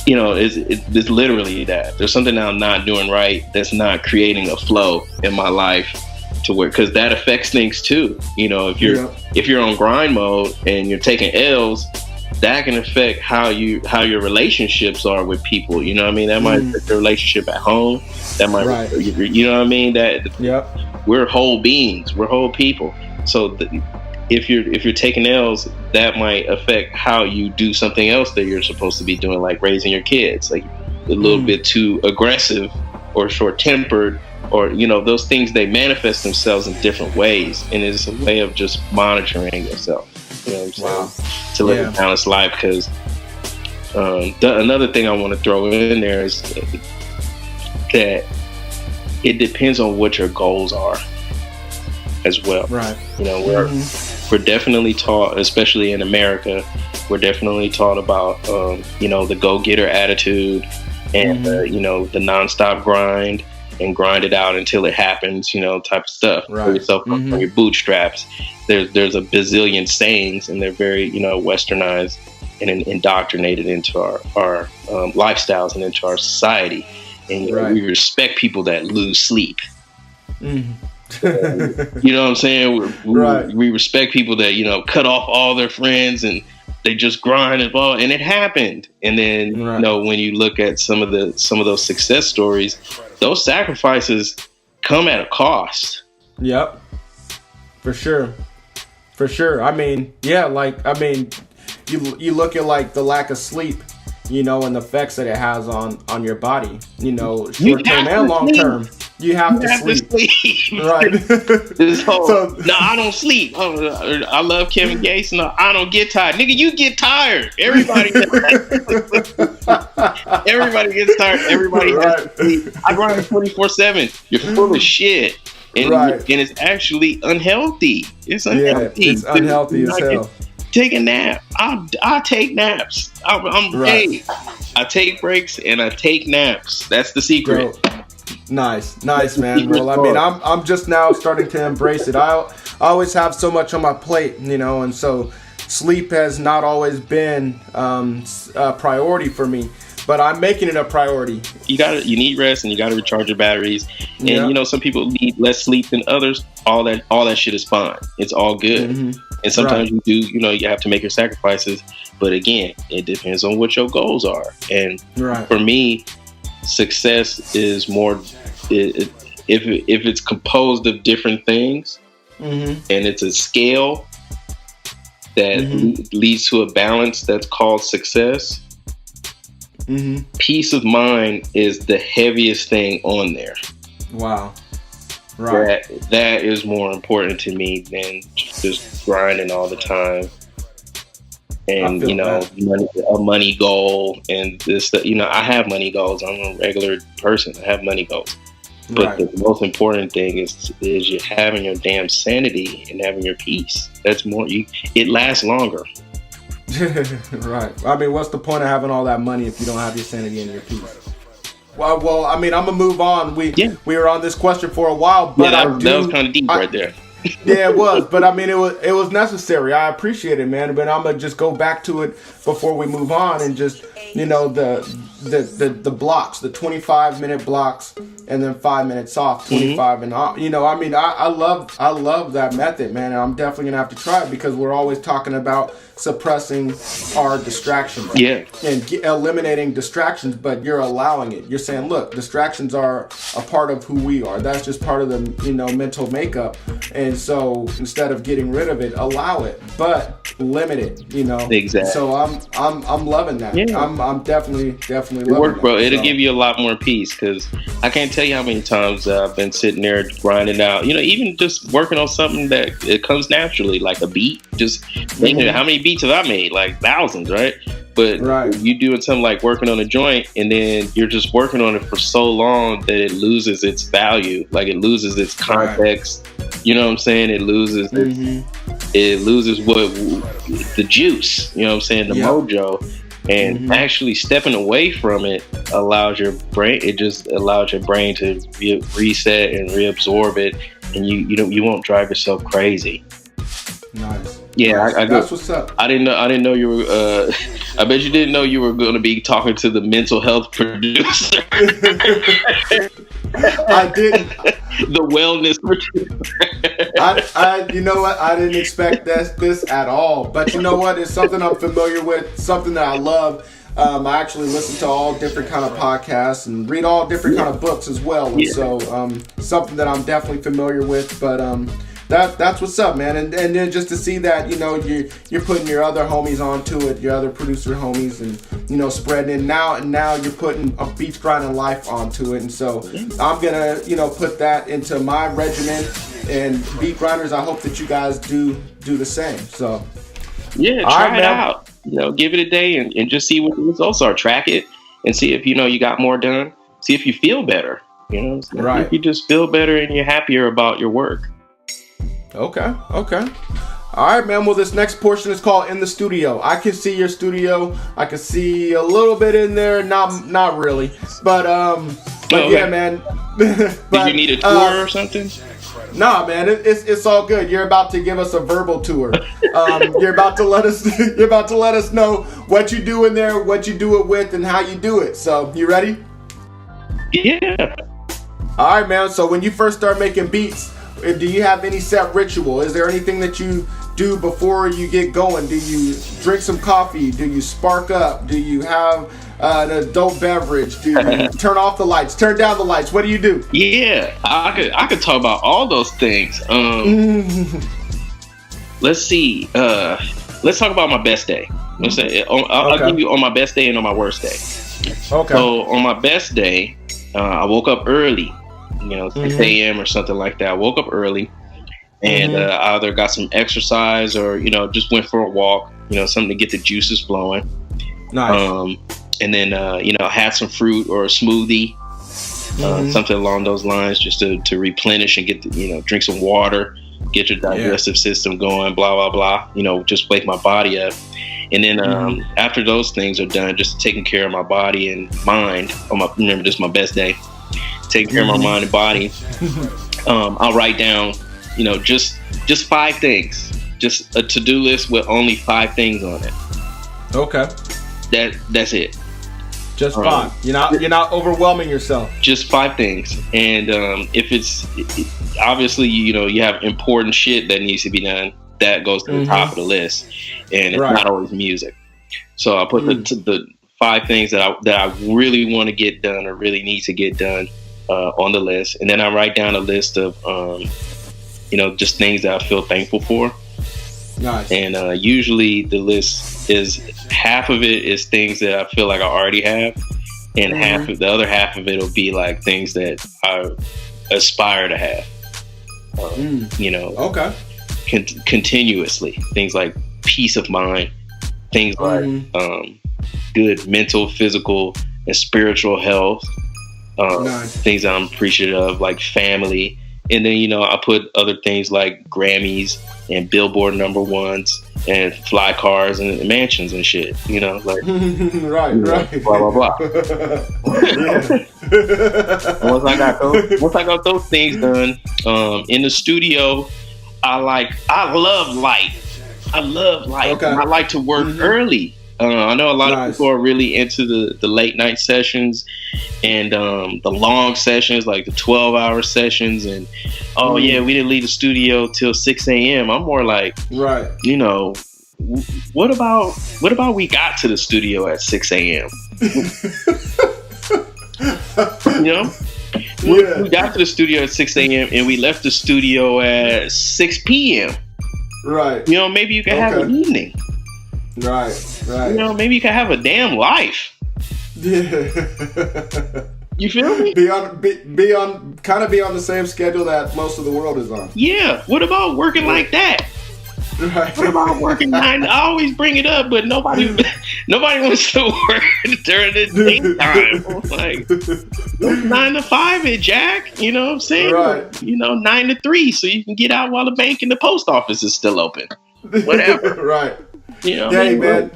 it's literally that there's something that I'm not doing right that's not creating a flow in my life to where, because that affects things too. If you're on grind mode and you're taking L's, that can affect how your relationships are with people. That might affect your relationship at home. That might, that we're whole beings, we're whole people. So if you're taking L's, that might affect how you do something else that you're supposed to be doing, like raising your kids, like a little bit too aggressive or short-tempered, or those things, they manifest themselves in different ways, and it's a way of just monitoring yourself. To live a balanced life. Because another thing I want to throw in there is that it depends on what your goals are as well. Right. We're definitely taught, especially in America, we're definitely taught about the go-getter attitude and the nonstop grind and grind it out until it happens, type of stuff. Right. Pull yourself up on your bootstraps. There's a bazillion sayings, and they're very, westernized and indoctrinated into our lifestyles and into our society. And we respect people that lose sleep. You know what I'm saying? We respect people that, cut off all their friends and they just grind and ball, and it happened. And then, when you look at some of those success stories, those sacrifices come at a cost. Yep. For sure. You look at like the lack of sleep, and the effects that it has on your body, short term and long term. You have to sleep. Right. No, I don't sleep. I love Kevin Gates. No, I don't get tired. Nigga, you get tired. Everybody gets tired. Everybody has to sleep. I grind 24/7. You're full of shit. And it's actually unhealthy. It's unhealthy. Yeah, it's unhealthy as hell. Take a nap. I take naps. I'm great. I take breaks and I take naps. That's the secret. Bro. Nice, man. Well, I mean, I'm just now starting to embrace it. I always have so much on my plate, and so sleep has not always been a priority for me. But I'm making it a priority. You need rest and you gotta recharge your batteries. And some people need less sleep than others. All that shit is fine. It's all good. Mm-hmm. And sometimes you have to make your sacrifices. But again, it depends on what your goals are. And for me, success is more if it's composed of different things, and it's a scale that leads to a balance that's called success. Peace of mind is the heaviest thing on there. Wow. Right. That is more important to me than just grinding all the time. And a money goal and this. I have money goals. I'm a regular person. I have money goals. But the most important thing is you having your damn sanity and having your peace. That's more. It lasts longer. Right. I mean, what's the point of having all that money if you don't have your sanity and your peace? Well, I mean, I'm gonna move on. We were on this question for a while, but that was kind of deep right there. Yeah, it was, but I mean, it was necessary. I appreciate it, man. But I'm gonna just go back to it before we move on, and just the blocks, the 25-minute blocks, and then 5 minutes off, 25 and off. I mean, I love that method, man. And I'm definitely gonna have to try it because we're always talking about suppressing our distractions, and eliminating distractions. But you're allowing it. You're saying, look, distractions are a part of who we are. That's just part of the mental makeup. And so instead of getting rid of it, allow it, but limit it. Exactly. So I'm loving that. Yeah. I'm definitely loving work, that. Bro. It'll give you a lot more peace because I can't tell you how many times I've been sitting there grinding out. Even just working on something that it comes naturally, like a beat. Just thinking, how many beats have I made? Like thousands, right? But you doing something like working on a joint, and then you're just working on it for so long that it loses its value, like it loses its context. You know what I'm saying? It loses what the juice. You know what I'm saying? The mojo. And actually stepping away from it allows your brain. It just allows your brain to reset and reabsorb it, and you won't drive yourself crazy. Nice. Yeah, nice. That's what's up. I didn't know you were. I bet you didn't know you were going to be talking to the mental health producer. I didn't. The wellness producer. I you know what? I didn't expect this at all. But you know what? It's something I'm familiar with. Something that I love. I actually listen to all different kind of podcasts and read all different kind of books as well. And so something that I'm definitely familiar with. But that's what's up, man. And then just to see that, you're putting your other homies onto it, your other producer homies, and spreading it now. And now you're putting a beach grinding life onto it. And so I'm gonna put that into my regimen. And beat grinders, I hope that you guys do the same. So try it out. Give it a day and just see what the results are. Track it and see if you got more done. See if you feel better. If you just feel better and you're happier about your work. Okay. All right, man. Well, this next portion is called In the Studio. I can see your studio. I can see a little bit in there. Not really. But yeah, man. Did you need a tour or something? Nah, man. It's all good. You're about to give us a verbal tour. You're about to let us know what you do in there, what you do it with, and how you do it. So, you ready? Yeah. All right, man. So when you first start making beats, do you have any set ritual? Is there anything that you do before you get going? Do you drink some coffee? Do you spark up? Do you have an adult beverage? Do you turn off the lights? Turn down the lights? What do you do? Yeah, I could talk about all those things. Let's see. Let's talk about my best day. Let's say I'll give you on my best day and on my worst day. Okay. So on my best day, I woke up early, 6 a.m. or something like that. I woke up early and I either got some exercise or, just went for a walk, something to get the juices flowing. Nice. And then, had some fruit or a smoothie, something along those lines, just to replenish and get, drink some water, get your digestive system going, blah, blah, blah, just wake my body up. And then after those things are done, just taking care of my body and mind. Remember, this is my best day. Taking care of my mind and body. I'll write down, just 5 things. Just a to-do list with only 5 things on it. Okay. That's it. Just 5. You're not overwhelming yourself. Just 5 things. And if it's obviously, you have important shit that needs to be done, that goes to the top of the list. And it's not always music. So I put the 5 things that I really want to get done or really need to get done on the list. And then I write down a list of, just things that I feel thankful for. Nice. And usually the list is half of it is things that I feel like I already have. And the other half of it will be like things that I aspire to have. Continuously. Things like peace of mind, things like good mental, physical, and spiritual health, things that I'm appreciative of, like family. And then, I put other things like Grammys and Billboard #1s and fly cars and mansions and shit, like right. Blah blah blah. Once I got those things done, in the studio, I love light. Okay. I like to work early. I know a lot of people are really into the late night sessions and the long sessions, like the 12-hour sessions. And we didn't leave the studio till 6 a.m. I'm more like, what about we got to the studio at 6 a.m. We got to the studio at 6 a.m. and we left the studio at 6 p.m. Right. Maybe you can have an evening. Right. Maybe you can have a damn life. Yeah. You feel me? Be on the same schedule that most of the world is on. Yeah. What about working like that? Right. What about working 9? I always bring it up, but nobody wants to work during the daytime. Like 9 to 5 at Jack. You know what I'm saying? Right. 9 to 3, so you can get out while the bank and the post office is still open. Whatever. Right. Hey, man,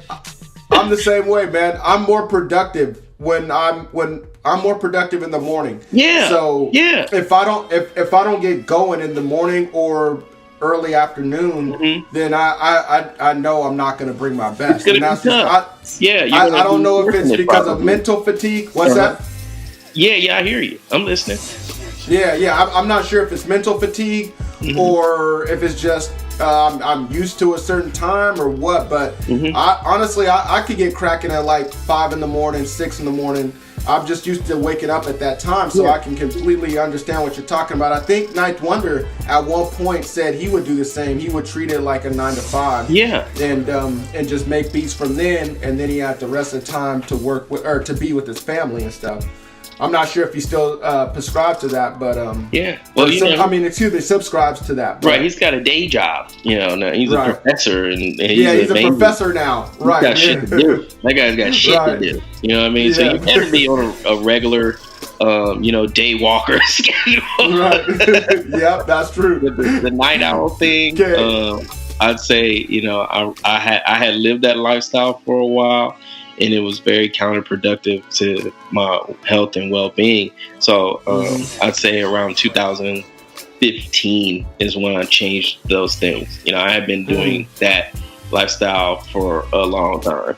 I'm the same way, man. I'm more productive when I'm more productive in the morning. Yeah. So if I don't get going in the morning or early afternoon, then I know I'm not going to bring my best. It's gonna be tough. I don't know if it's because of mental fatigue. What's that? Yeah, I hear you. I'm listening. Yeah. I'm not sure if it's mental fatigue or if it's just I'm used to a certain time or what, but I could get cracking at like 5 in the morning, 6 in the morning. I'm just used to waking up at that time, so I can completely understand what you're talking about. I think Ninth Wonder at one point said he would do the same. He would treat it like a 9 to 5. Yeah. And just make beats from then, and then he had the rest of the time to work with or to be with his family and stuff. I'm not sure if he still prescribes to that, but subscribes to that. But, right, he's got a day job. Now he's a professor, and he's a professor now. Right, he's got shit to do. That guy's got shit to do. You know what I mean? Yeah. So you better be on a regular, day walker schedule. Right. Yep, that's true. The night owl thing. Okay. I'd say I had lived that lifestyle for a while. And it was very counterproductive to my health and well-being. So I'd say around 2015 is when I changed those things. I had been doing that lifestyle for a long time.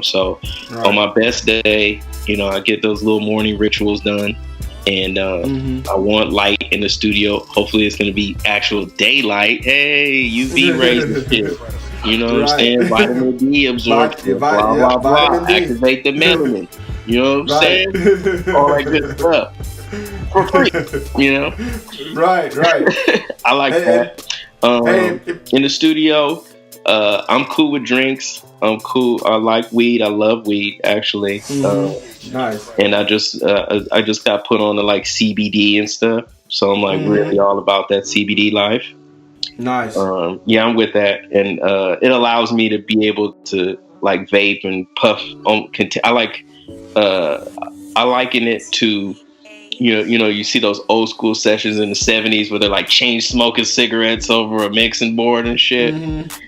So on my best day, I get those little morning rituals done. And I want light in the studio. Hopefully it's going to be actual daylight. Hey, UV rays and shit. You know what I'm saying? Vitamin D absorption, blah, blah. Activate the melanin. You know what I'm saying? All that good stuff. For free. Right. I like that. In the studio, I'm cool with drinks. I'm cool. I like weed. I love weed, actually. Nice. And I just got put on to like CBD and stuff. So I'm like really all about that CBD life. Nice. Yeah, I'm with that, and it allows me to be able to like vape and puff. I liken it to, you see those old school sessions in the 70s where they're like chain smoking cigarettes over a mixing board and shit.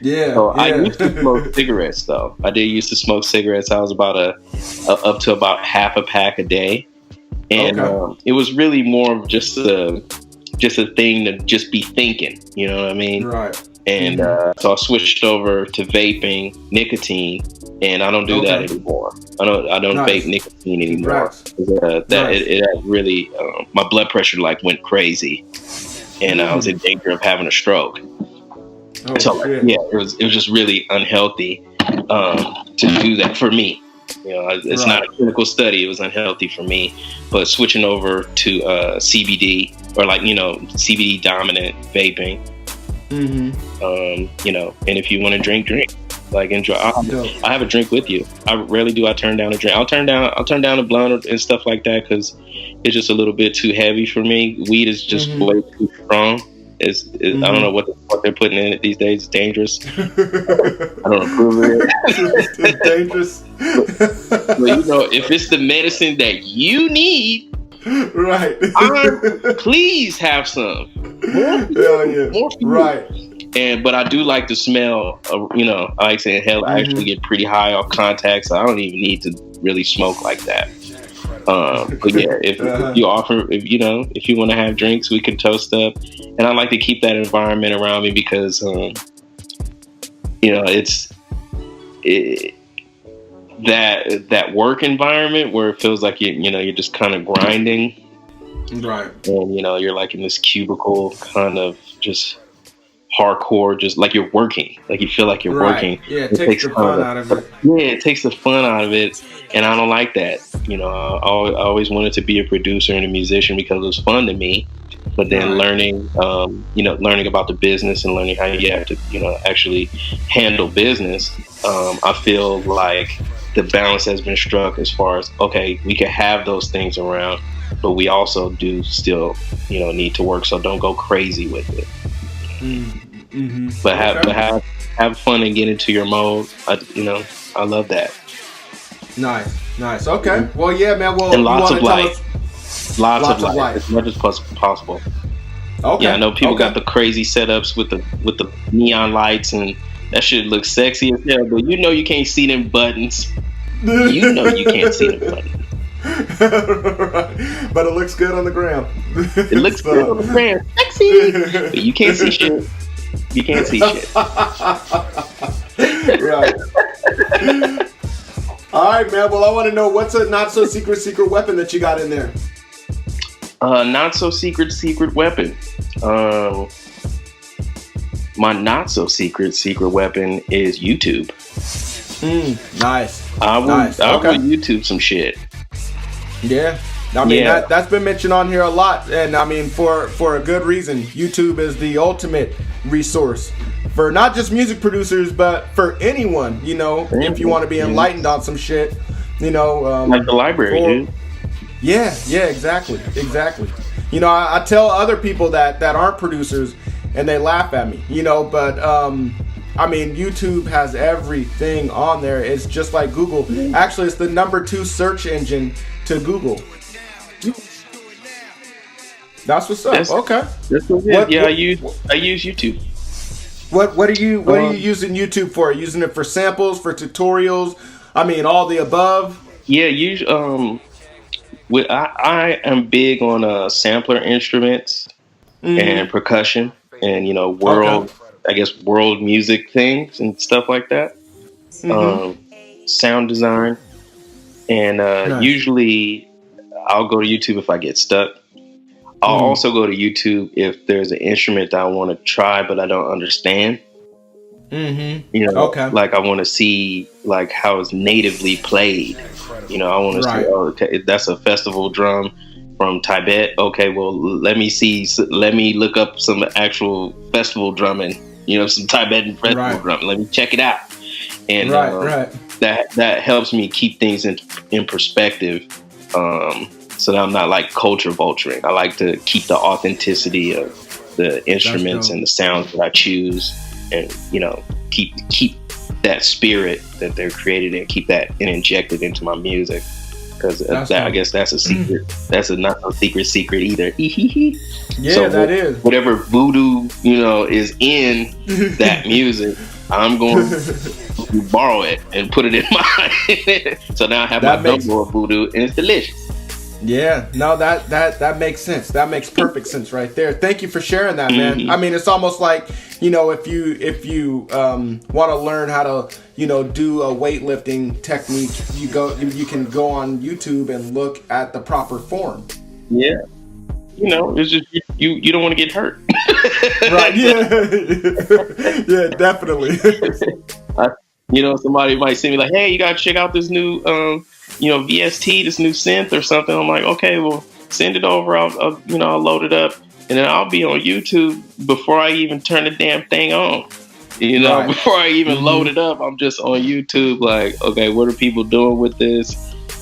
Yeah. So I used to smoke cigarettes though. I did used to smoke cigarettes. I was about up to about half a pack a day, and it was really more of just a thing to just be thinking. You know what I mean? Right. And so I switched over to vaping nicotine, and I don't do that anymore. I don't vape nicotine anymore. It really my blood pressure like went crazy, and I was in danger of having a stroke. It was just really unhealthy to do that for me. It's not a clinical study. It was unhealthy for me. But switching over to CBD or CBD dominant vaping. And if you want to drink, like enjoy. I have a drink with you. I rarely do I turn down a drink. I'll turn down a blunt and stuff like that because it's just a little bit too heavy for me. Weed is just way too strong. I don't know what they're putting in it these days. It's dangerous. I don't approve of it. It's dangerous. But if it's the medicine that you need, right? Please have some. More for you. Right. But I do like the smell. I like to inhale. I actually get pretty high off contacts. So I don't even need to really smoke like that. But yeah, if you offer, if you want to have drinks, we can toast up. And I like to keep that environment around me because, it's that work environment where it feels like you're just kind of grinding, right? And you're like in this cubicle, kind of just hardcore, just like you're working, like you feel like you're working. Yeah, it takes the fun out of it. Yeah, it takes the fun out of it, and I don't like that. I always wanted to be a producer and a musician because it was fun to me. But then learning about the business and learning how you have to, actually handle business, I feel like the balance has been struck as far as, okay, we can have those things around, but we also do still, need to work. So don't go crazy with it. But have fun and get into your mode. I love that. Nice. Okay. Well, yeah, man. Well, and lots of light. Lots of light, as much as possible. Okay. Yeah, I know people got the crazy setups with the neon lights, and that shit looks sexy as hell. But you can't see them buttons. You can't see them buttons. Right. But it looks good on the gram. It looks good on the gram, sexy. But you can't see shit. You can't see shit. Right. All right, man. Well, I want to know what's a not so secret weapon that you got in there. Not so secret weapon. My not so secret weapon is YouTube. Nice. I will YouTube some shit. Yeah. I mean, that's been mentioned on here a lot. And I mean, for a good reason. YouTube is the ultimate resource for not just music producers, but for anyone, if you want to be enlightened on some shit, like the library, dude. Yeah, exactly. I tell other people that aren't producers and they laugh at me, but I mean, YouTube has everything on there. It's just like Google. Actually, it's the number 2 search engine to Google. That's what's up. Okay. That's what it is. I use YouTube. What are you using YouTube for? Are you using it for samples, for tutorials? I mean, all the above? Yeah, I am big on sampler instruments and percussion and world music things and stuff like that. Sound design, and nice. Usually I'll go to YouTube if I get stuck. I'll also go to YouTube if there's an instrument that I want to try but I don't understand. Like I want to see like how it's natively played. I want to see, okay, that's a festival drum from Tibet. Okay, well, let me look up some actual festival drumming some Tibetan festival drum. Let me check it out. And that helps me keep things in perspective, so that I'm not like culture vulturing. I like to keep the authenticity of the instruments and the sounds that I choose, and keep that spirit that they're created and keep that and injected into my music. Because I guess that's a secret. That's not a secret either. Yeah, so that is. Whatever voodoo, is in that music, I'm going to borrow it and put it in mine. So now I have my gumbo of voodoo, and it's delicious. Yeah, no, that makes sense. That makes perfect sense right there. Thank you for sharing that, man. Mm-hmm. I mean, it's almost like, if you want to learn how to, do a weightlifting technique, you can go on YouTube and look at the proper form. Yeah. It's just you don't want to get hurt. Right. Yeah. Yeah, definitely. Somebody might see me like, hey, you gotta check out this new VST, this new synth or something. I'm like, okay, well, send it over. I'll load it up, and then I'll be on YouTube before I even turn the damn thing on. Before I even load it up, I'm just on YouTube. Like, okay, what are people doing with this?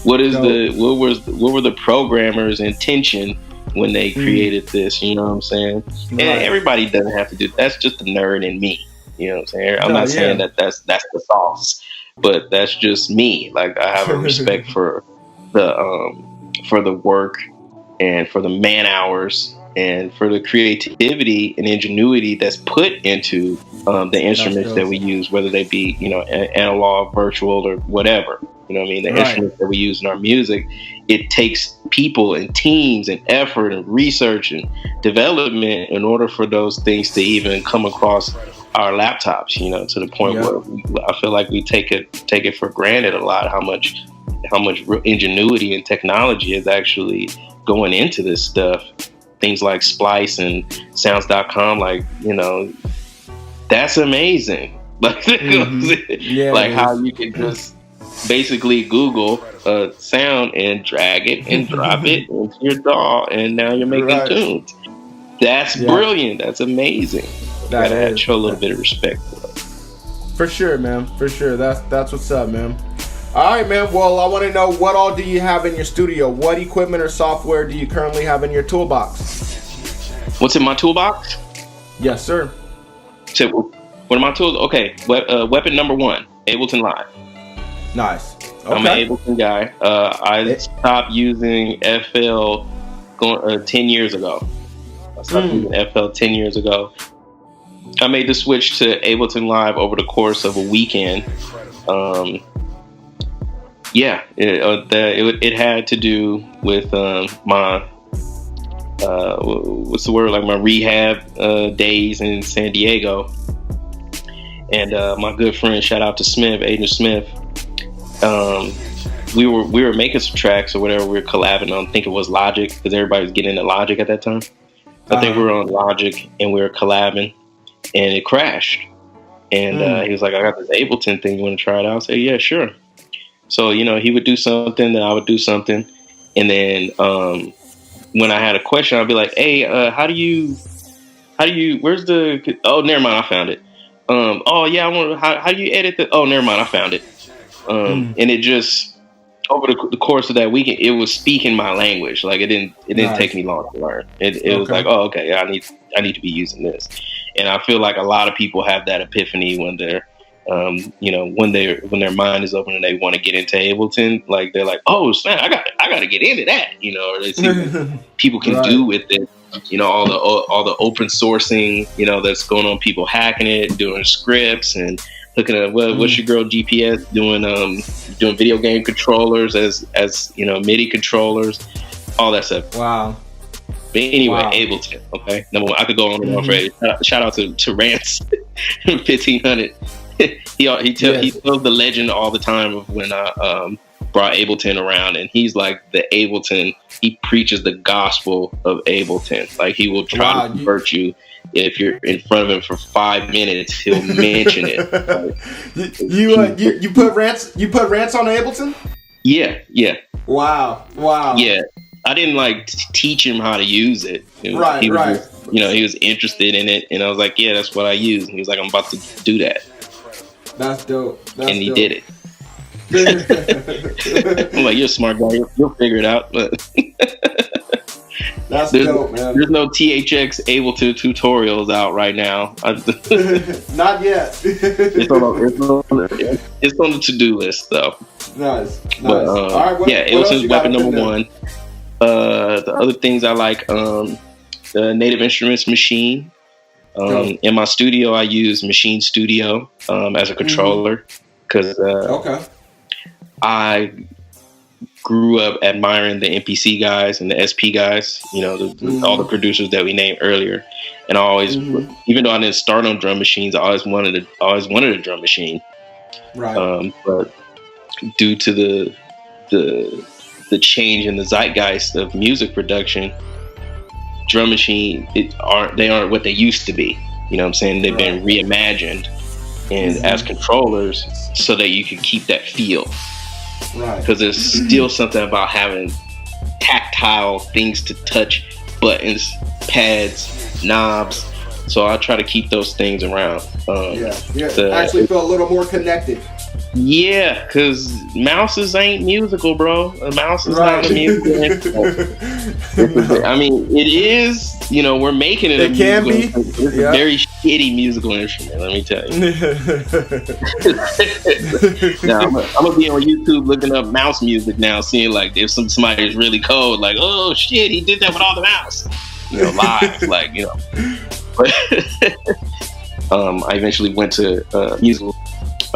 What were the programmers' intention when they created this? You know what I'm saying? Right. And everybody doesn't have to do. That's just the nerd in me. You know what I'm saying? I'm not saying that's the sauce, but that's just me. Like, I have a respect for the work and for the man hours and for the creativity and ingenuity that's put into the instruments that we use, whether they be analog, virtual, or whatever. The instruments that we use in our music. It takes people and teams and effort and research and development in order for those things to even come across our laptops, to the point where I feel like we take it for granted a lot, how much ingenuity and technology is actually going into this stuff. Things like Splice and Sounds.com, that's amazing. Like, how you can just basically Google a sound and drag it and drop it into your DAW, and now you're making tunes. That's brilliant. That's amazing. Gotta show a little bit of respect for it. For sure, man. For sure. That's what's up, man. All right, man. Well, I want to know, what all do you have in your studio? What equipment or software do you currently have in your toolbox? What's in my toolbox? Yes, sir. So, what are my tools? Okay, weapon number 1, Ableton Live. Nice. Okay. I'm an Ableton guy. I stopped using FL 10 years ago. I stopped using FL 10 years ago. I made the switch to Ableton Live over the course of a weekend. It had to do with my what's the word? Like my rehab days in San Diego, and my good friend, shout out to Smith, Agent Smith. We were making some tracks or whatever. We were collabing on. I think it was Logic, because everybody was getting into Logic at that time. I think we were on Logic and we were collabing, and it crashed. And he was like, I got this Ableton thing. You want to try it out? I said, yeah, sure. So, he would do something, then I would do something. And then when I had a question, I'd be like, hey, how do you, where's the, oh, never mind, I found it. Oh, yeah, how do you edit the, oh, never mind, I found it. And it just, over the course of that weekend, it was speaking my language. Like, it didn't take me long to learn. It was like, oh, okay, I need to be using this. And I feel like a lot of people have that epiphany when they're, when their mind is open and they want to get into Ableton. Like, they're like, oh snap, I got to get into that. Or they see what people can do with it. All the open sourcing, that's going on. People hacking it, doing scripts and looking at what's your girl GPS doing video game controllers as MIDI controllers, all that stuff. Wow. But anyway, Ableton. Okay, number 1. I could go on and on forever. Shout out to Rance 1500. He tells the legend all the time of when I brought Ableton around, and he's like the Ableton. He preaches the gospel of Ableton. Like, he will try to convert you. If you're in front of him for 5 minutes, he'll mention it. Like, you put Rance on Ableton? Yeah. Wow. Yeah. I didn't like teach him how to use it. Right. He was interested in it, and I was like, yeah, that's what I use. And he was like, I'm about to do that. That's dope. And he did it. I'm like, you're a smart guy. You'll figure it out. But that's dope, man. There's no THX Ableton tutorials out right now. Not yet. It's on the to-do list, though. Nice. But, all right, Ableton's weapon number one. The other things I like, the Native Instruments machine. In my studio, I use Machine Studio as a controller because I grew up admiring the MPC guys and the SP guys, all the producers that we named earlier. And I always, even though I didn't start on drum machines, I always wanted a drum machine. Right. But due to the change in the zeitgeist of music production, drum machine they aren't what they used to be. You know what I'm saying? They've been reimagined and as controllers so that you can keep that feel. Right. Because there's still something about having tactile things to touch, buttons, pads, knobs. So I try to keep those things around. Actually feel a little more connected. Yeah, because mouses ain't musical, bro. A mouse is not a musical instrument. I mean, it is, we're making it. It can be. It's a very shitty musical instrument, let me tell you. Now, I'm going to be on YouTube looking up mouse music now, seeing like if somebody is really cold, like, oh shit, he did that with all the mouse. Live, But I eventually went to musical.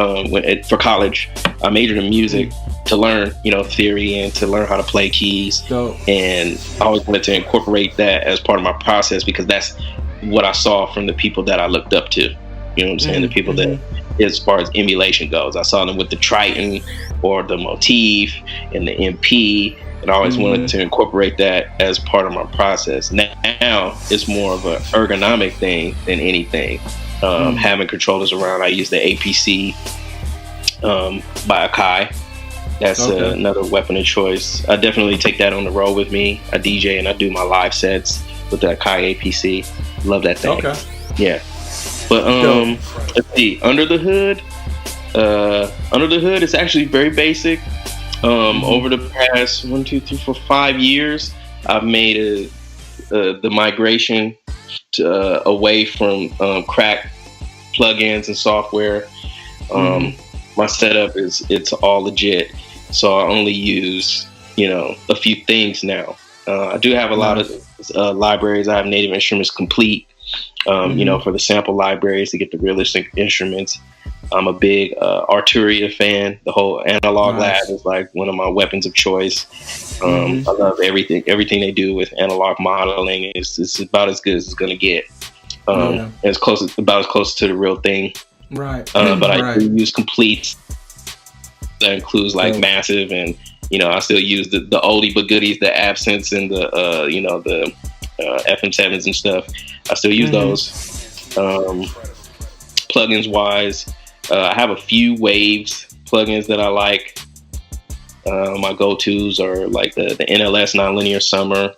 For college, I majored in music to learn, theory and to learn how to play keys. Dope. And I always wanted to incorporate that as part of my process because that's what I saw from the people that I looked up to. You know what I'm saying? The people that, as far as emulation goes, I saw them with the Triton or the Motif and the MP, and I always wanted to incorporate that as part of my process. Now it's more of an ergonomic thing than anything. Having controllers around, I use the APC by Akai. That's another weapon of choice. I definitely take that on the road with me. I DJ and I do my live sets with the Akai APC. Love that thing. Okay. Yeah. But let's see. Under the hood, it's actually very basic. Over the past 5 years, I've made the migration away from crack plugins and software. My setup it's all legit, so I only use a few things now. I do have a lot of libraries. I have Native Instruments Complete, for the sample libraries to get the realistic instruments. I'm a big Arturia fan. The whole Analog Lab is like one of my weapons of choice. I love everything they do with analog modeling. It's about as good as it's gonna get. And it's about as close to the real thing. Right. But I do use Complete. That includes like Massive, and I still use the oldie but goodies, the Absence and the the FM7s and stuff. I still use those. Plugins wise, I have a few Waves plugins that I like. My go-tos are like the NLS Nonlinear Summer.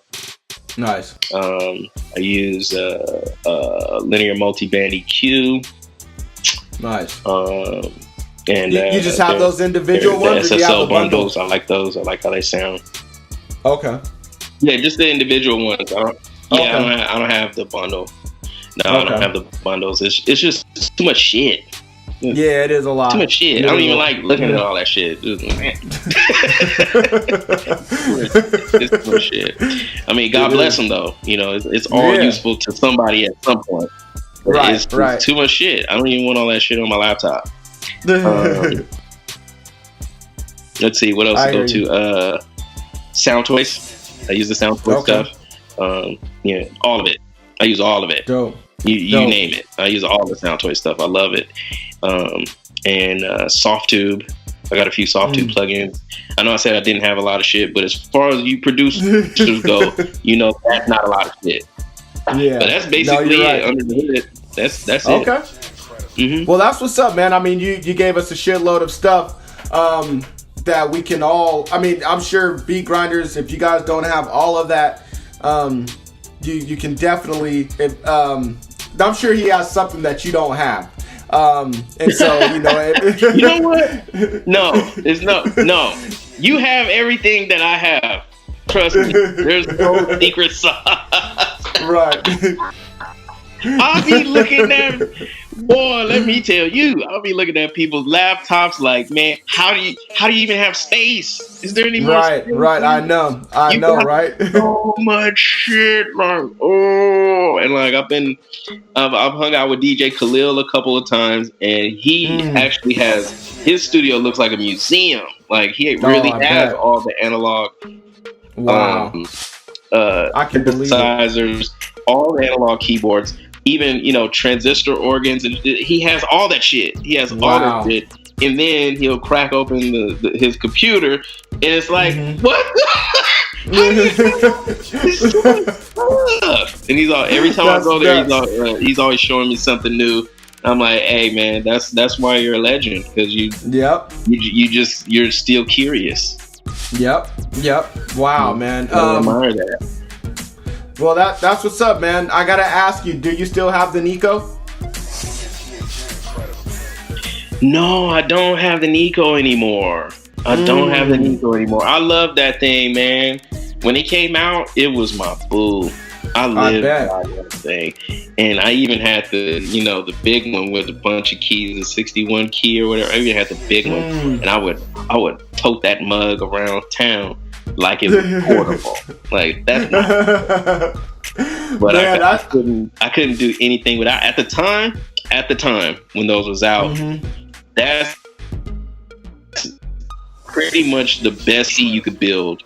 Nice. I use Linear Multiband EQ. Nice. And you just have those individual ones. The SSL bundles. I like those. I like how they sound. Okay. Yeah, just the individual ones. I don't have the bundle. No, I don't have the bundles. It's just too much shit. Yeah, it is a lot. Too much shit. I don't even like looking at all that shit. It's too much shit. I mean, God bless them though. It's all useful to somebody at some point. But it's too much shit. I don't even want all that shit on my laptop. Let's see what else to go to. Sound Toys. I use the Sound Toys stuff. All of it. I use all of it. Dope. You name it. I use all the Sound Toy stuff. I love it. And Softtube. I got a few Softtube plugins. I know I said I didn't have a lot of shit, but as far as you producers go, that's not a lot of shit. Yeah. But that's basically it under the hood. That's it. Okay. Well, that's what's up, man. I mean, you gave us a shitload of stuff. that we can all, I mean, I'm sure beat grinders, if you guys don't have all of that, you can definitely, I'm sure he has something that you don't have. And so, you know, you know what? No, it's no. You have everything that I have. Trust me. There's no secret sauce. Right. I'll be looking at, boy, let me tell you, I'll be looking at people's laptops like, man, how do you even have space? Is there any more space? Right, I know, right? So much shit, like, oh, and like I've hung out with DJ Khalil a couple of times, and he actually has, his studio looks like a museum. Like he really has all the analog, I can believe synthesizers, all the analog keyboards. Even, you know, transistor organs, and he has all that shit. He has all that shit, and then he'll crack open his computer, and it's like, what? And he's all, every time I go there, he's always showing me something new. I'm like, hey man, that's why you're a legend, because you're still curious. Yep. Wow, man. I admire that. Well, that's what's up, man. I gotta ask you, do you still have the Nico? No, I don't have the Nico anymore. I I love that thing, man. When it came out, it was my boo. I lived by that thing. And I even had the big one with a bunch of keys, the 61 key or whatever. I even had the big one. And I would tote that mug around town like it was portable. Like that's not. But man, I couldn't do anything without. At the time when those was out, that's pretty much the best C you could build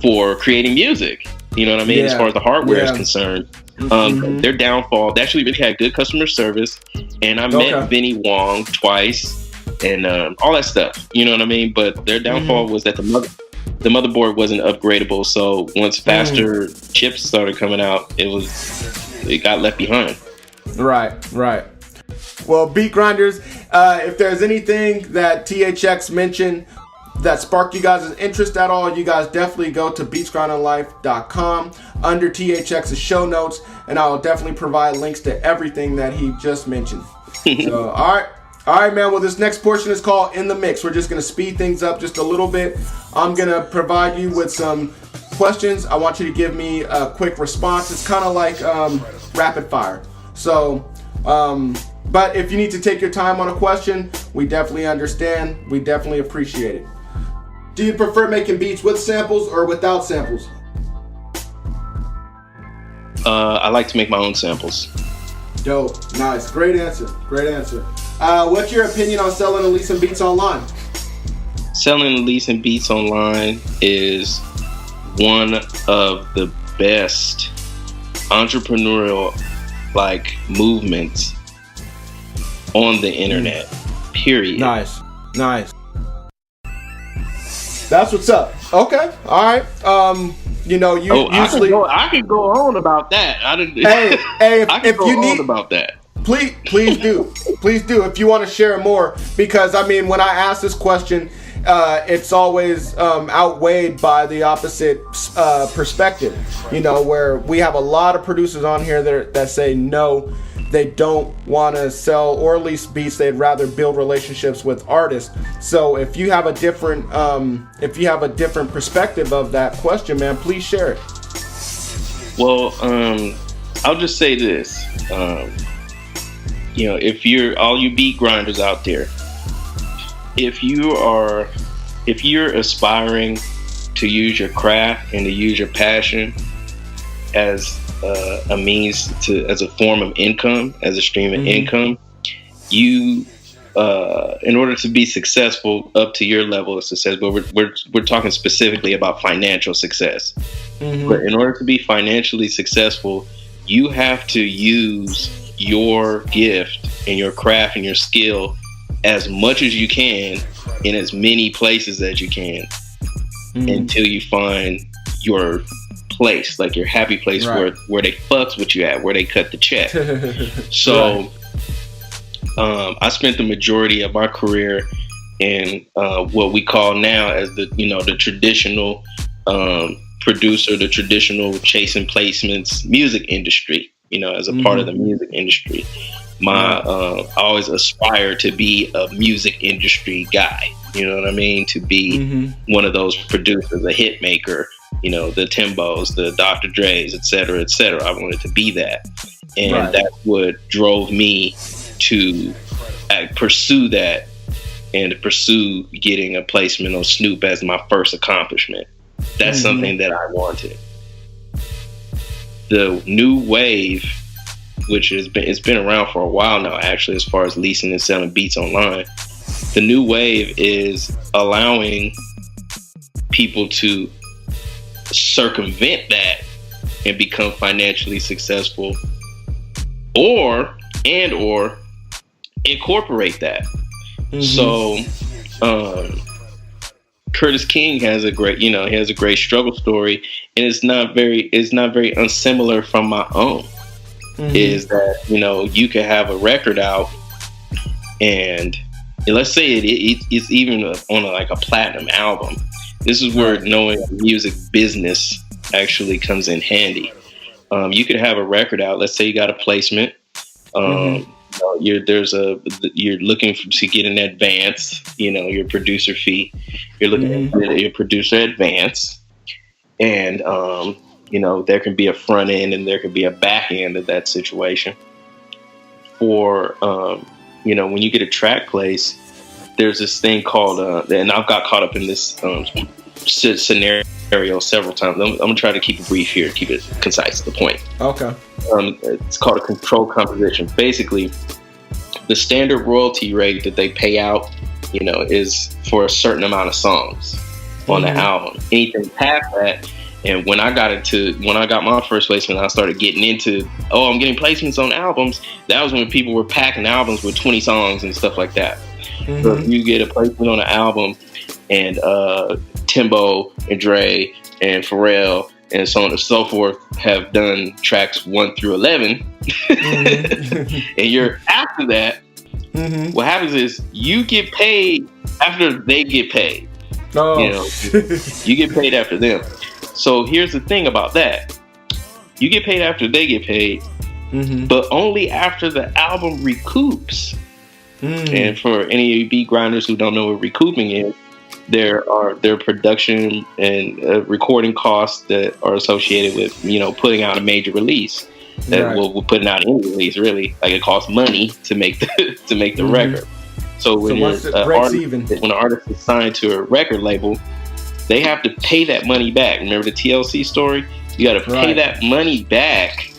for creating music. You know what I mean? As far as the hardware is concerned. Their downfall, they actually really had good customer service, and I met Vinny Wong twice and all that stuff. You know what I mean? But their downfall was that the motherboard wasn't upgradable, so once faster chips started coming out, it got left behind. Right. Well, beat grinders, if there's anything that THX mentioned that sparked you guys' interest at all, you guys definitely go to beatsgrindinglife.com under THX's show notes, and I'll definitely provide links to everything that he just mentioned. So, all right, man. Well, this next portion is called In the Mix. We're just going to speed things up just a little bit. I'm going to provide you with some questions. I want you to give me a quick response. It's kind of like rapid fire. So, but if you need to take your time on a question, we definitely understand. We definitely appreciate it. Do you prefer making beats with samples or without samples? I like to make my own samples. Dope. Nice. Great answer. What's your opinion on selling and leasing beats online? Selling and leasing beats online is one of the best entrepreneurial movements on the internet. Period. Nice. That's what's up. Okay. All right. Usually I could go on about that. Hey, if you need about that. Please do. If you want to share more, because I mean, when I ask this question, it's always outweighed by the opposite perspective. You know, where we have a lot of producers on here that say no, they don't want to sell or lease beats. They'd rather build relationships with artists. So if you have a different perspective of that question, man, please share it. Well, I'll just say this. If you're all you beat grinders out there, if you're aspiring to use your craft and to use your passion as a means as a form of income, as a stream of income, you in order to be successful up to your level of success, but we're talking specifically about financial success. But in order to be financially successful, you have to use your gift and your craft and your skill as much as you can in as many places as you can until you find your place, like your happy place, where they fucks with you at, where they cut the check. So I spent the majority of my career in what we call now as the traditional producer, the traditional chasing placements music industry, as a part of the music industry. I always aspire to be a music industry guy, you know what I mean? To be one of those producers, a hit maker, the Timbos, the Dr. Dre's, et cetera, et cetera. I wanted to be that. And that's what drove me to pursue that and to pursue getting a placement on Snoop as my first accomplishment. That's something that I wanted. The new wave, which it's been around for a while now, actually, as far as leasing and selling beats online. The new wave is allowing people to circumvent that and become financially successful, or incorporate that. So, Curtis King has a great struggle story, and it's not very unsimilar from my own. Is that you could have a record out, and let's say it's even on a platinum album. This is where knowing the music business actually comes in handy. You could have a record out. Let's say you got a placement. You're looking to get an advance. Your producer fee. You're looking at your producer advance, and there can be a front end and there can be a back end of that situation. For when you get a track placed, there's this thing called and I've got caught up in this scenario several times. I'm gonna try to keep it brief here, keep it concise to the point. Okay. It's called a control composition. Basically, the standard royalty rate that they pay out, is for a certain amount of songs on the album. Anything past that. And when I got my first placement, I started getting into, I'm getting placements on albums. That was when people were packing albums with 20 songs and stuff like that. So if you get a placement on an album, and Timbo and Dre and Pharrell and so on and so forth have done tracks 1 through 11, and you're after that, what happens is you get paid after they get paid. You get paid after them. So here's the thing about that. You get paid after they get paid, but only after the album recoups. And for any of you beat grinders who don't know what recouping is, there are production and recording costs that are associated with putting out a major release. That we're putting out any release, really. Like, it costs money to make the record. So when an artist is signed to a record label, they have to pay that money back. Remember the TLC story? You got to pay that money back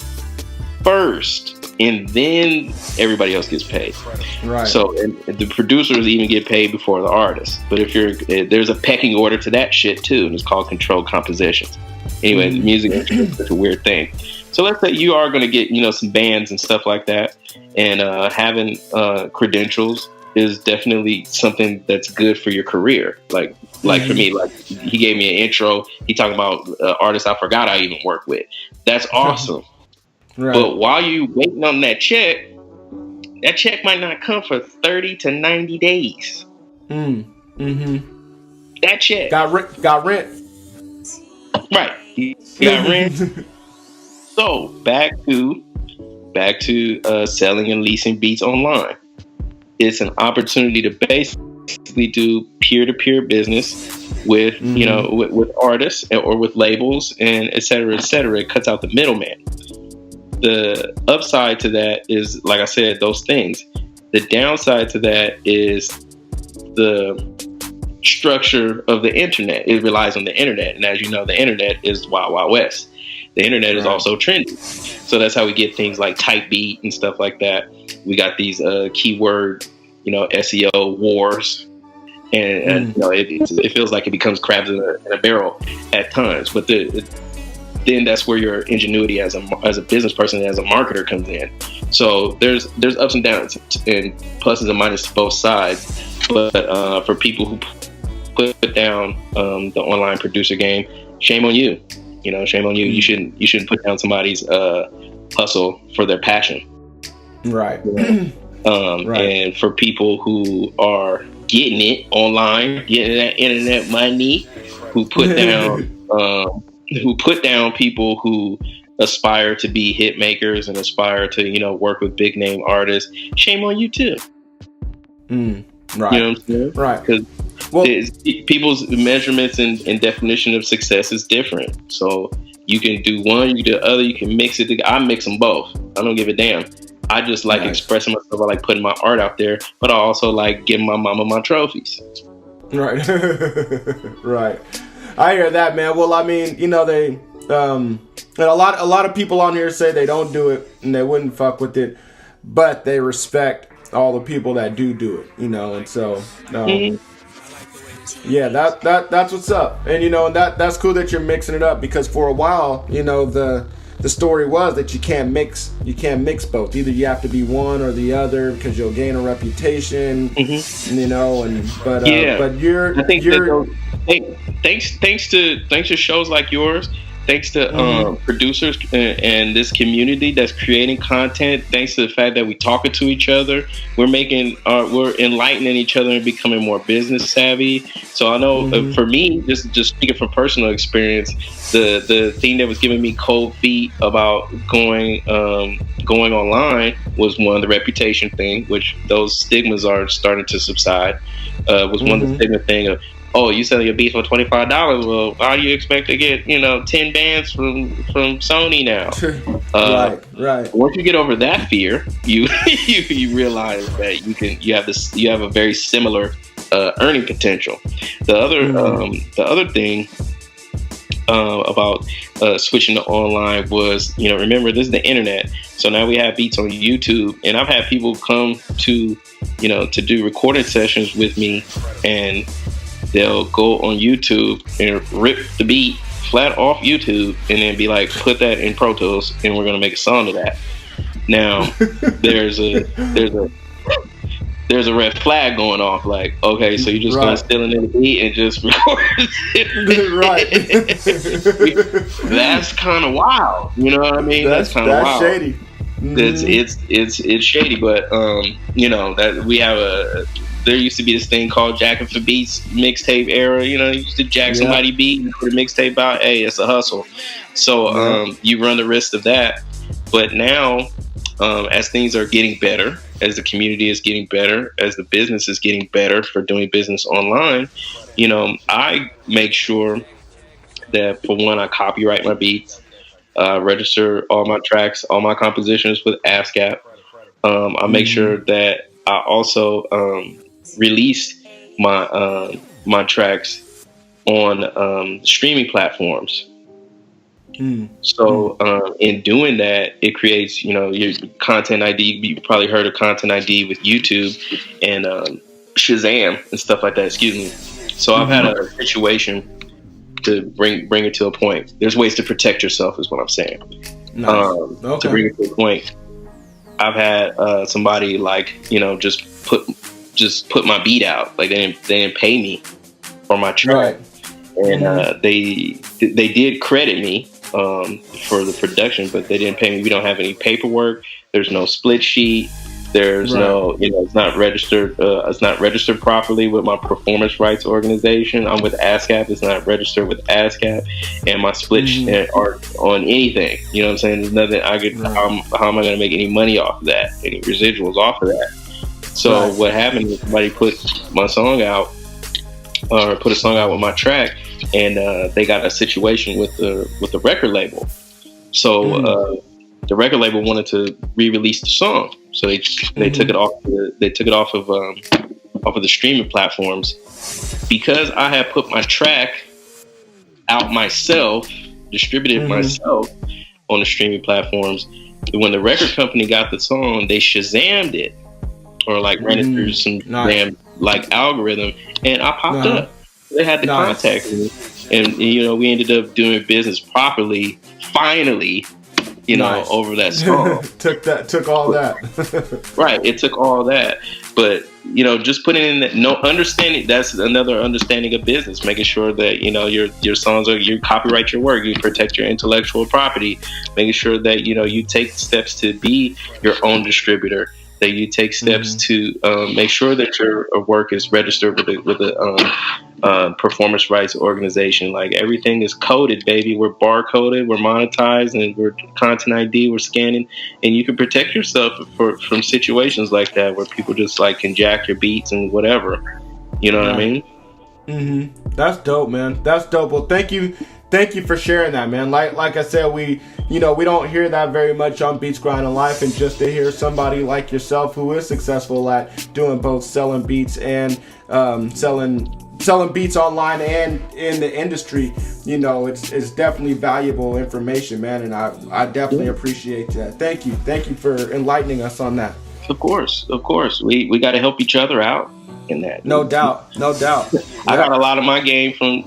first, and then everybody else gets paid. Right. So and the producers even get paid before the artists. But there's a pecking order to that shit too, and it's called controlled compositions. Anyway, the music is such a weird thing. So let's say you are going to get some bands and stuff like that, and having credentials is definitely something that's good for your career. Like for me, like, he gave me an intro. He talking about artists I forgot I even worked with. That's awesome. Right. But while you waiting on that check might not come for 30 to 90 days. That check got rent. Right. You got rent. So back to selling and leasing beats online. It's an opportunity to basically do peer-to-peer business with with artists or with labels and et cetera, et cetera. It cuts out the middleman. The upside to that is, like I said, those things. The downside to that is the structure of the internet. It relies on the internet, and as you know, the internet is Wild Wild West. The internet is also trendy, so that's how we get things like type beat and stuff like that. We got these keyword, SEO wars, and it feels like it becomes crabs in a barrel at times. But then that's where your ingenuity as a business person, as a marketer, comes in. So there's ups and downs and pluses and minuses to both sides. But for people who put down the online producer game, shame on you. Shame on you. You shouldn't put down somebody's hustle for their passion. Right. And for people who are getting it online, getting that internet money, who put down people who aspire to be hit makers and aspire to, work with big name artists, shame on you too. Right. You know what I'm saying? Right. Because people's measurements and definition of success is different. So you can do one, you can do the other, you can mix it. I mix them both. I don't give a damn. I just like expressing myself. I like putting my art out there, but I also like giving my mama my trophies. Right. Right. I hear that, man. Well, I mean, they, and a lot of people on here say they don't do it and they wouldn't fuck with it, but they respect all the people that do it, and so, yeah, that's what's up. And, that's cool that you're mixing it up, because for a while, the story was that you can't mix both. Either you have to be one or the other because you'll gain a reputation, but you're, I think thanks to shows like yours, thanks to producers and this community that's creating content, thanks to the fact that we're talking to each other, we're enlightening each other and becoming more business savvy. So I know for me, just speaking from personal experience, the thing that was giving me cold feet about going online was one, the reputation thing, which those stigmas are starting to subside. Was one of the stigma thing of, oh, you selling your beats for $25? Well, how do you expect to get 10 bands from Sony now? Right. Once you get over that fear, you realize that you have a very similar earning potential. The other thing about switching to online was, remember, this is the internet, so now we have beats on YouTube, and I've had people come to do recording sessions with me, and they'll go on YouTube and rip the beat flat off YouTube and then be like, put that in Pro Tools and we're gonna make a song to that. Now there's a red flag going off, like, okay, so you're just gonna steal in the beat and just record it. Right. That's kind of wild. You know what I mean? That's kind of wild. Shady. It's shady, but that we have there used to be this thing called jacking for beats mixtape era. You used to jack somebody beat and put a mixtape out. Hey, it's a hustle. So you run the risk of that. But now, as things are getting better, as the community is getting better, as the business is getting better for doing business online, I make sure that, for one, I copyright my beats, register all my tracks, all my compositions with ASCAP. I make sure that I also release my tracks on streaming platforms. So in doing that, it creates your content ID. You probably heard of content ID with YouTube and Shazam and stuff like that. Excuse me. So I've had a situation to bring it to a point. There's ways to protect yourself, is what I'm saying. Nice. To bring it to a point, I've had somebody just put my beat out. Like they didn't pay me for my track, and they did credit me for the production, but they didn't pay me. We don't have any paperwork. There's no split sheet. There's no, it's not registered. It's not registered properly with my performance rights organization. I'm with ASCAP. It's not registered with ASCAP, and my split aren't on anything. You know what I'm saying? There's nothing I could. How am I going to make any money off of that? Any residuals off of that? So what happened is somebody put my song out, or put a song out with my track, and they got a situation with the record label. So the record label wanted to re-release the song, so they took it off. They took it off of the streaming platforms because I had put my track out myself, distributed myself on the streaming platforms. When the record company got the song, they Shazammed it, or ran it through some damn algorithm, and I popped up. They had to contact me, and we ended up doing business properly. Finally, over that song. took all that. Right, it took all that, but just putting in that understanding. That's another understanding of business, making sure that your songs you copyright your work, you protect your intellectual property, making sure that you take steps to be your own distributor. that you take steps to make sure that your work is registered with a performance rights organization. Like, everything is coded, baby. We're barcoded, we're monetized, and we're content ID, we're scanning, and you can protect yourself from situations like that where people just like can jack your beats and whatever. You know what I mean? That's dope, man. That's dope. Well, thank you for sharing that, man. Like I said, we don't hear that very much on Beats Grinding Life, and just to hear somebody like yourself who is successful at doing both selling beats and selling beats online and in the industry, it's definitely valuable information, man, and I definitely appreciate that. Thank you for enlightening us on that. Of course, we got to help each other out in that. No doubt. I got a lot of my game from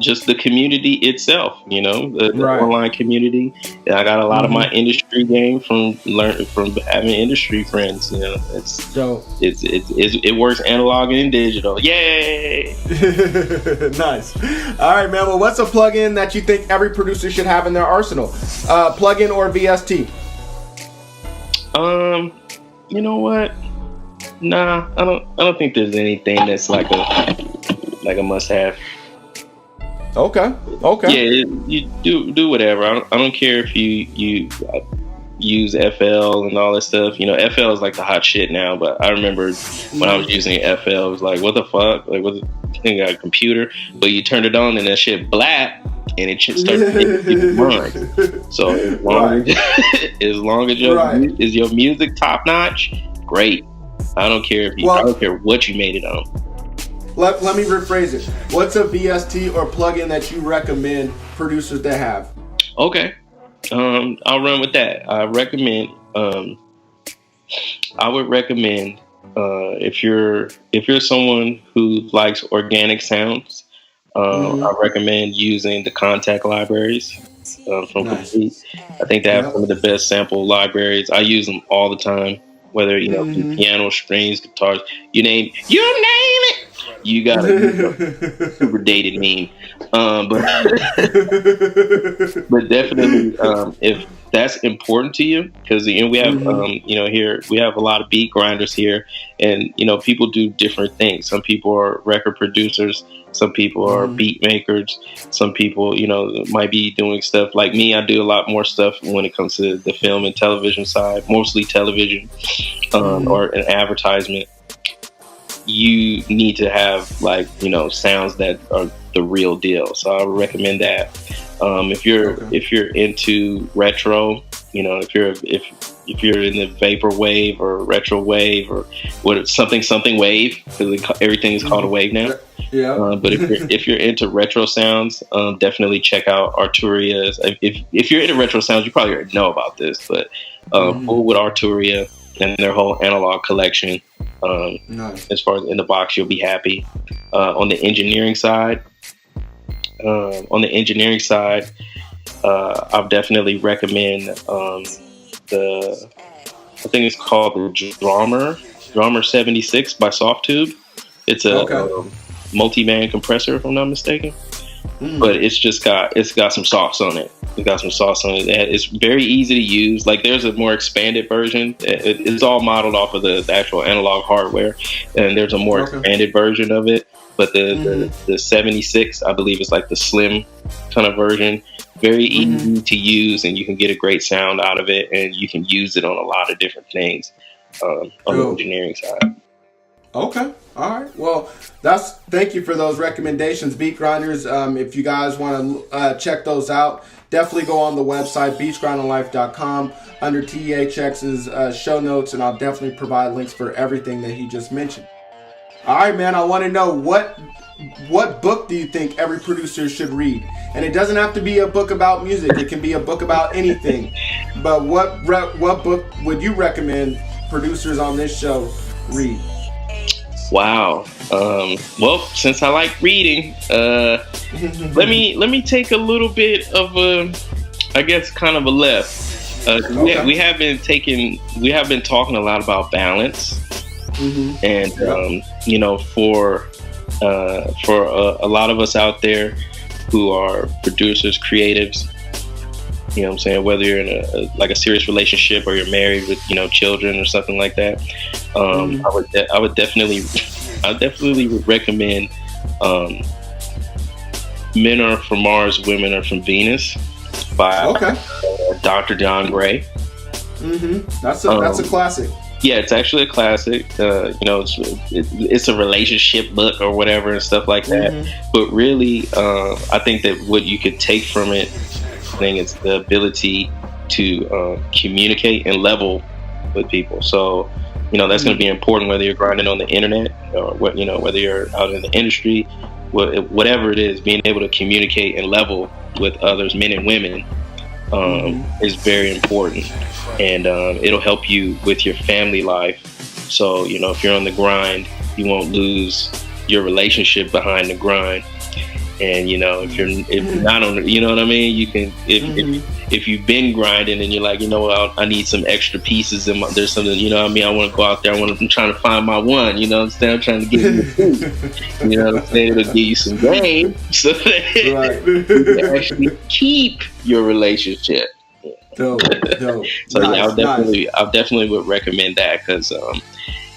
just the community itself, the online community. And I got a lot of my industry game from having industry friends. It's dope. It works analog and digital. Yay! Nice. All right, man. Well, what's a plugin that you think every producer should have in their arsenal? Plugin or VST? You know what? Nah, I don't think there's anything that's like a must-have. Okay. Yeah, you do whatever. I don't care if you use FL and all that stuff. FL is like the hot shit now. But I remember when I was using FL, it was like, what the fuck? Like, what the thing? Got a computer, but you turned it on and that shit blap, and it started making run. So as long as your music top notch, great. I don't care I don't care what you made it on. Let me rephrase it. What's a VST or plugin that you recommend producers to have? Okay. I'll run with that. I would recommend if you're someone who likes organic sounds, I recommend using the Contact libraries from Complete. I think they have some of the best sample libraries. I use them all the time. Whether piano, strings, guitars, you name it, you got a super dated meme. But definitely, if that's important to you, because we have here we have a lot of beat grinders here, and people do different things. Some people are record producers, some people are beat makers, some people might be doing stuff like me. I do a lot more stuff when it comes to the film and television side, mostly television or an advertisement. You need to have sounds that are the real deal. So I would recommend that. If you're into retro, if you're in the vapor wave or retro wave or something wave, because everything is called a wave now. Yeah. But if you're into retro sounds, definitely check out Arturia's. If you're into retro sounds, you probably already know about this, but full with Arturia and their whole analog collection. Nice. As far as in the box, you'll be happy. On the engineering side, I'll definitely recommend I think it's called the Drummer 76 by Softtube. It's a multi-band compressor, if I'm not mistaken. But it's got some sauce on it. It's very easy to use. Like, there's a more expanded version. It's all modeled off of the actual analog hardware, and there's a more expanded version of it. But the 76, I believe, is like the slim kind of version. Very easy to use, and you can get a great sound out of it, and you can use it on a lot of different things on the engineering side. Okay. All right. Well, thank you for those recommendations, Beat Grinders. If you guys want to check those out, definitely go on the website, beatsgrindinglife.com, under THX's show notes, and I'll definitely provide links for everything that he just mentioned. All right, man. I want to know what book do you think every producer should read? And it doesn't have to be a book about music. It can be a book about anything. But what book would you recommend producers on this show read? Wow. Well, since I like reading, let me take a little bit of kind of a left. We have been talking a lot about balance, and for a lot of us out there who are producers, creatives, You know what I'm saying? Whether you're in a serious relationship or you're married with, children or something like that. I would definitely recommend Men Are From Mars, Women Are From Venus by Dr. John Gray. That's a classic. Yeah, it's actually a classic. It's a relationship book or whatever and stuff like that. But really, I think that what you could take from it, I think it's the ability to communicate and level with people. So, that's going to be important whether you're grinding on the internet or whether you're out in the industry, whatever it is. Being able to communicate and level with others, men and women, is very important, and it'll help you with your family life. So if you're on the grind, you won't lose your relationship behind the grind. And if you're not on, what I mean, you can if you've been grinding and you're like, I need some extra pieces and there's something, I want to go out there. I'm trying to find my one. I'm trying to get you food. What I'm saying? It'll give you some game so that you can actually keep your relationship. Dope. So I definitely would recommend that because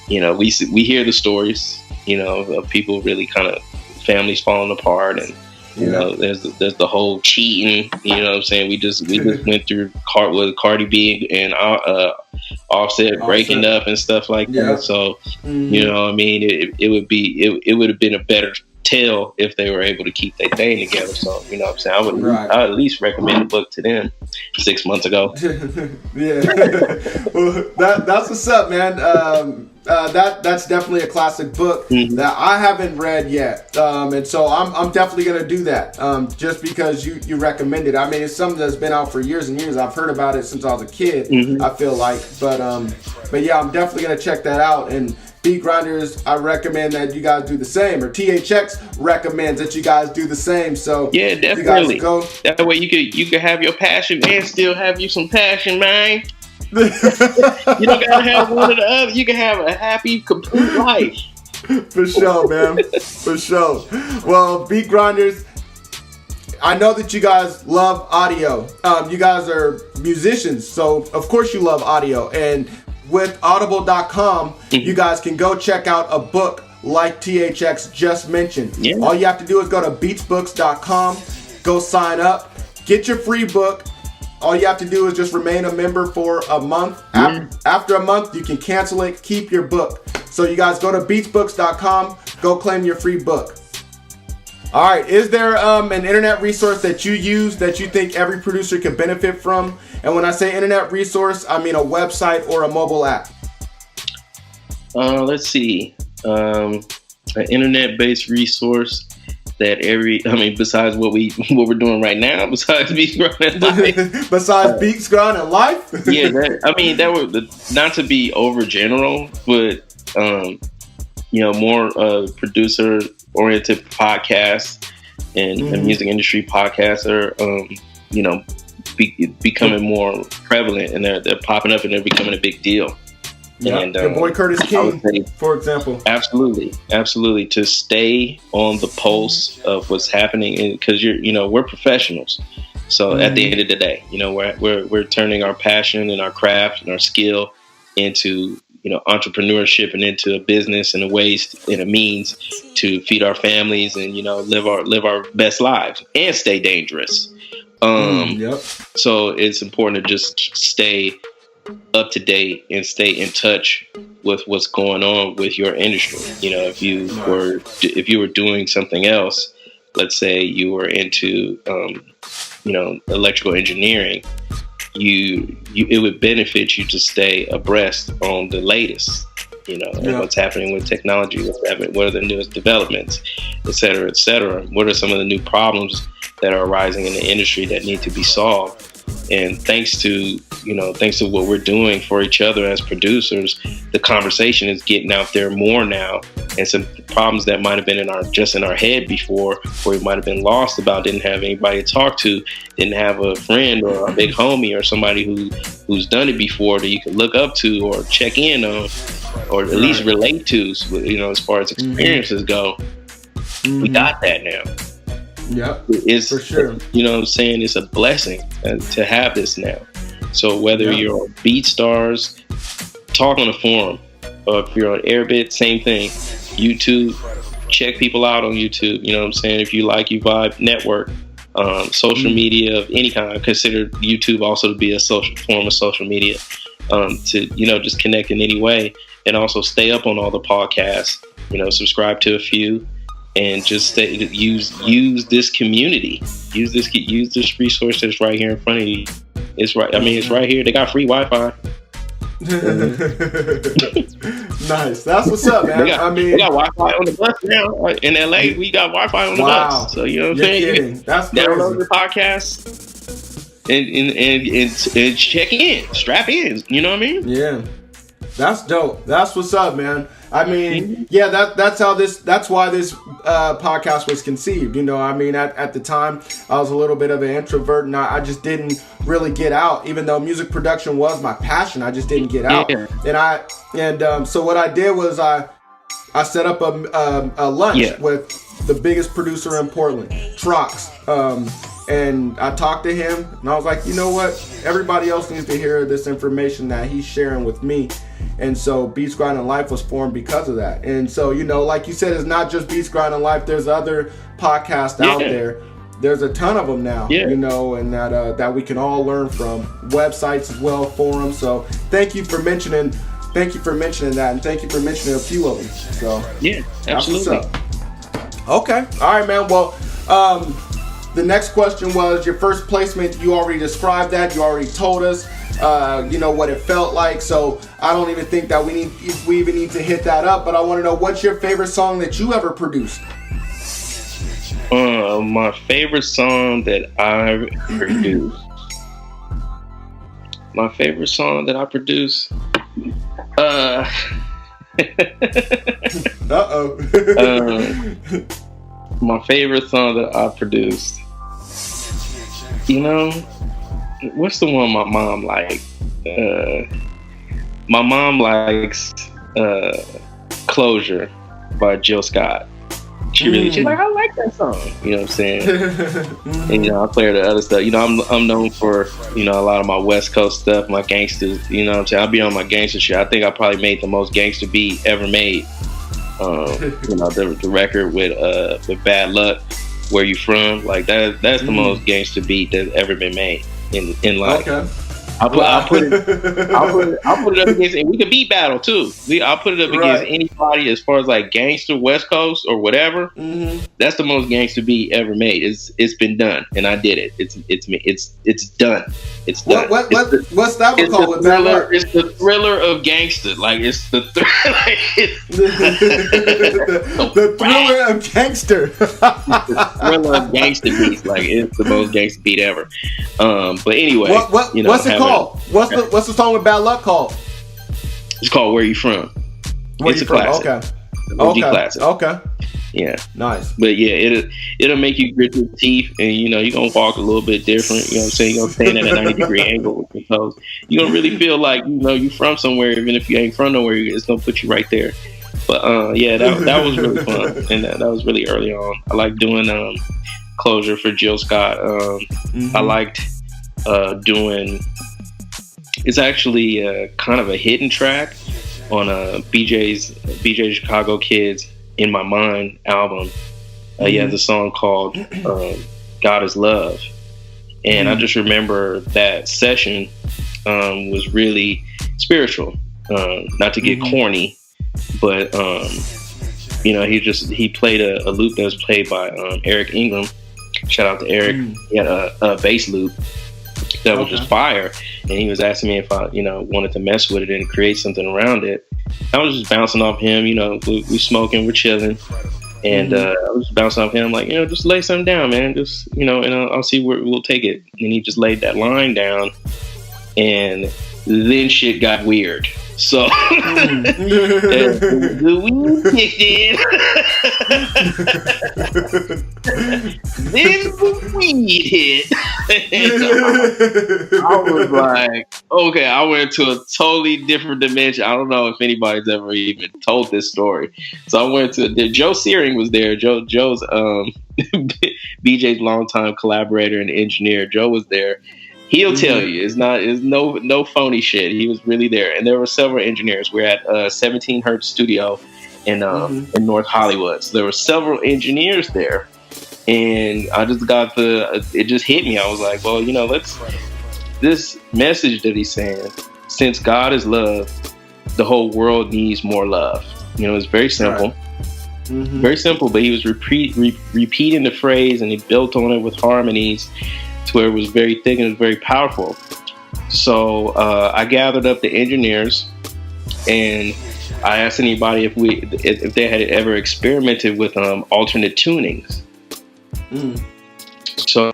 we hear the stories of people really kind of families falling apart, and there's the whole cheating. What I'm saying? We just went through Cardi B and Offset breaking up and stuff like that. So I mean, it would have been a better tale if they were able to keep their thing together. So what I'm saying, I would at least recommend the book to them 6 months ago. Yeah. Well, that's what's up, man. That's definitely a classic book that I haven't read yet, and so I'm definitely gonna do that. Just because you recommended. I mean, it's something that's been out for years and years. I've heard about it since I was a kid. I feel like, but yeah, I'm definitely gonna check that out. And Beat Grinders, I recommend that you guys do the same, or THX recommends that you guys do the same. So yeah, definitely. You guys go. That way you could have your passion and still have you some passion, man. You don't gotta have one or the other. You can have a happy, complete life. For sure, man. For sure. Well, Beat Grinders, I know that you guys love audio. You guys are musicians, so of course you love audio. And with audible.com, you guys can go check out a book like THX just mentioned. Yeah. All you have to do is go to beatsbooks.com, go sign up, get your free book. All you have to do is just remain a member for a month. After a month, you can cancel it, keep your book. So you guys go to beatsbooks.com, go claim your free book. All right, is there an internet resource that you use that you think every producer can benefit from? And when I say internet resource, I mean a website or a mobile app. Let's see. An internet-based resource that besides what we're doing right now, besides Beats Grinding Life. Besides Beats Grinding Life? Yeah, that would, not to be overgeneral, but more producer-oriented podcasts and music industry podcasts are becoming more prevalent, and they're popping up and they're becoming a big deal. Yeah, and your boy Curtis King, for example. Absolutely, to stay on the pulse of what's happening, because we're professionals. So at the end of the day, we're turning our passion and our craft and our skill into entrepreneurship and into a business and a ways and a means to feed our families and live our best lives and stay dangerous. So it's important to just stay up to date and stay in touch with what's going on with your industry. If you were doing something else, let's say you were into electrical engineering, it would benefit you to stay abreast on the latest, and what's happening with technology, what are the newest developments, et cetera, what are some of the new problems that are arising in the industry that need to be solved. And thanks to what we're doing for each other as producers, the conversation is getting out there more now. And some problems that might have been in our head before, or we might have been lost about, didn't have anybody to talk to, didn't have a friend or a big homie or somebody who's done it before that you can look up to or check in on, or at least relate to, as far as experiences go. We got that now. Yeah, it's for sure. You know what I'm saying? It's a blessing to have this now. So whether you're on BeatStars, talk on the forum, or if you're on Airbit, same thing. YouTube, check people out on YouTube. You know what I'm saying? If you like, you vibe, network, social media of any kind. Consider YouTube also to be a social form of social media. To just connect in any way, and also stay up on all the podcasts. Subscribe to a few. And just use this community, use this resource that's right here in front of you. It's right. I mean, it's right here. They got free Wi-Fi. Nice. That's what's up, man. We got Wi-Fi on the bus now in LA. We got Wi-Fi on the bus. So you know what I'm saying. Kidding. That's crazy. Download the podcast and check in, strap in. You know what I mean? Yeah. That's dope. That's what's up, man. I mean, that's why this podcast was conceived. At the time, I was a little bit of an introvert, and I just didn't really get out. Even though music production was my passion, I just didn't get out. Yeah. So what I did was I set up a lunch with the biggest producer in Portland, THX. And I talked to him, and I was like, you know what? Everybody else needs to hear this information that he's sharing with me. And so Beats, Grind, and Life was formed because of that. And so, like you said, it's not just Beats, Grind, and Life. There's other podcasts out there. There's a ton of them now, and that we can all learn from. Websites as well, forums. So thank you for mentioning that, and thank you for mentioning a few of them. So yeah, absolutely. Okay. All right, man. Well, the next question was your first placement. You already described that. You already told us, what it felt like. So I don't even think that we even need to hit that up. But I want to know, what's your favorite song that you ever produced? My favorite song that I produced. My favorite song that I produced. My favorite song that I produced. What's the one my mom liked? My mom likes "Closure" by Jill Scott. She's like, I like that song. You know what I'm saying? And I play her the other stuff. I'm known for a lot of my West Coast stuff, my gangsters. You know what I'm saying? I'll be on my gangster shit. I think I probably made the most gangster beat ever made. The record with Bad Luck, Where You From, like that's the most gangster beat that's ever been made in life. Okay. I'll put it up against, and we can beat battle too. I'll put it up against anybody as far as like gangster West Coast or whatever. That's the most gangster beat ever made. It's been done, and I did it. It's done. It's done. What's that one called? It's the thriller of gangster. Like it's the the thriller of gangster. The thriller of gangster beats. Like it's the most gangster beat ever. But anyway, what's it called? What's the song with Bad Luck called? It's called Where You From. It's a classic. Okay. Classic. Okay. Yeah. Nice. But yeah, it'll make you grit your teeth, and you're gonna walk a little bit different. You know what I'm saying? You're gonna stand at a 90-degree angle with your toes. You're gonna really feel like you from somewhere, even if you ain't from nowhere. It's gonna put you right there. But that was really fun, and that was really early on. I like doing Closure for Jill Scott. I liked doing. It's actually kind of a hidden track on BJ Chicago Kids In My Mind album. He has a song called God Is Love. And I just remember that session was really spiritual. Not to get corny, but he played a loop that was played by Eric Ingram. Shout out to Eric. He had a bass loop that was just fire, and he was asking me if I wanted to mess with it and create something around it. I was just bouncing off him. We smoking, we're chilling, and I was bouncing off him. I'm like, just lay something down, man. Just and I'll see where we'll take it. And he just laid that line down, and then shit got weird. So the weed kicked in. Then the weed hit. I was like, okay, I went to a totally different dimension. I don't know if anybody's ever even told this story. So I went to Joe Searing was there. Joe's BJ's longtime collaborator and engineer. Joe was there. He'll tell you it's no phony shit. He was really there, and there were several engineers. We're at 17 Hertz Studio in North Hollywood. So there were several engineers there, and I just got it just hit me. I was like, well, this message that he's saying, since God is love, the whole world needs more love. It's very simple. Right. Very simple, but he was repeating the phrase, and he built on it with harmonies to where it was very thick and it was very powerful. So I gathered up the engineers, and I asked anybody if they had ever experimented with alternate tunings. So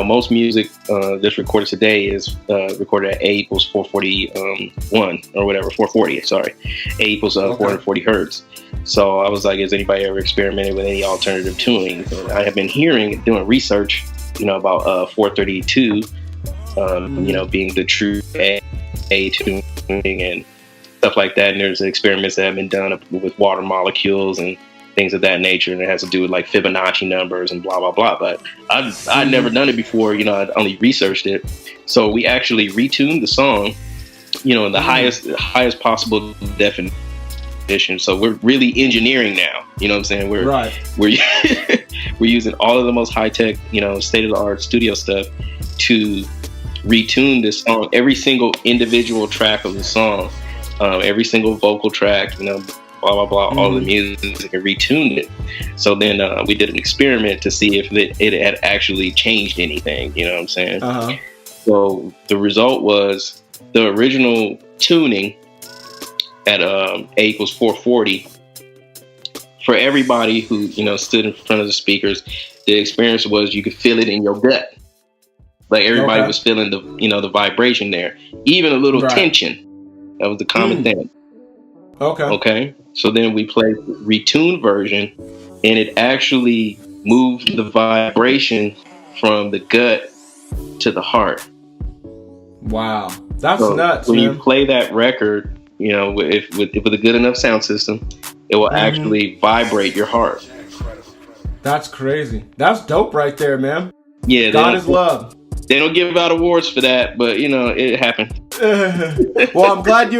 most music that's recorded today is recorded at A = 441 or whatever, 440. Sorry, A = 440 hertz. So I was like, has anybody ever experimented with any alternative tuning? And I have been doing research, about 432, being the true A tuning and stuff like that. And there's experiments that have been done with water molecules and things of that nature, and it has to do with like Fibonacci numbers and blah blah blah. But I'd never done it before. I'd only researched it. So we actually retuned the song, in the highest possible definition. So we're really engineering now. You know what I'm saying? We're using all of the most high tech, state of the art studio stuff to retune this song. Every single individual track of the song, every single vocal track, blah blah blah, all the music, and retuned it. So then we did an experiment to see if it had actually changed anything. You know what I'm saying? So the result was the original tuning at A = 440. For everybody who stood in front of the speakers, the experience was you could feel it in your gut. Like everybody was feeling the vibration there, even a little tension. That was the common thing. Okay. So then we played the retuned version, and it actually moved the vibration from the gut to the heart. Wow, that's nuts. When you play that record, with a good enough sound system, it will actually vibrate your heart. That's crazy. That's dope right there, man. Yeah, God is love. They don't give out awards for that, but it happened. Well, I'm glad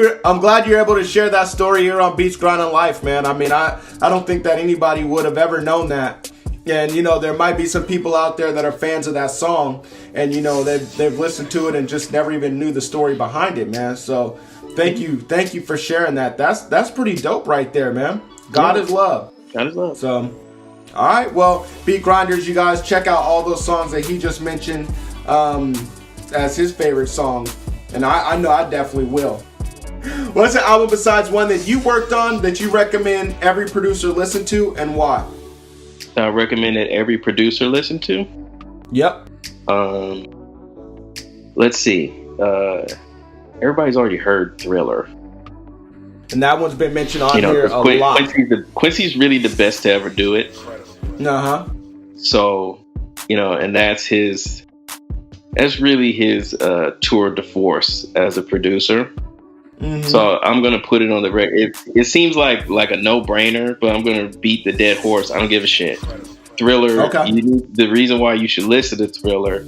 you're able to share that story here on Beats Grinding Life, man. I mean, I don't think that anybody would have ever known that. And there might be some people out there that are fans of that song, and they've listened to it and just never even knew the story behind it, man. So thank you for sharing that. That's pretty dope right there, man. God is love. God is love. So, all right, well, Beat Grinders, you guys check out all those songs that he just mentioned as his favorite song, and I know I definitely will. What's an album besides one that you worked on that you recommend every producer listen to, and why? I recommend that every producer listen to? Yep. Let's see. Everybody's already heard Thriller. And that one's been mentioned on here a lot. Quincy's really the best to ever do it. So, and that's really his tour de force as a producer. So I'm gonna put it on the record. It seems like a no-brainer, but I'm gonna beat the dead horse. I don't give a shit. Thriller. The reason why you should listen to Thriller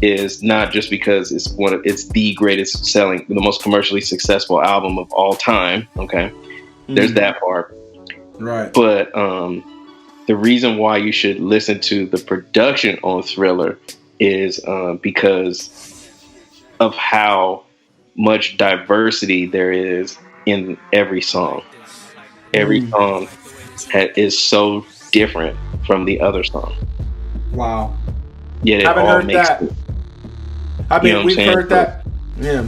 is not just because it's the greatest selling, the most commercially successful album of all time. Okay, there's that part. Right. But the reason why you should listen to the production on Thriller is because of how much diversity there is in every song. Every song is so different from the other song. Wow. Yet it all makes it. I mean, we've heard that. Yeah.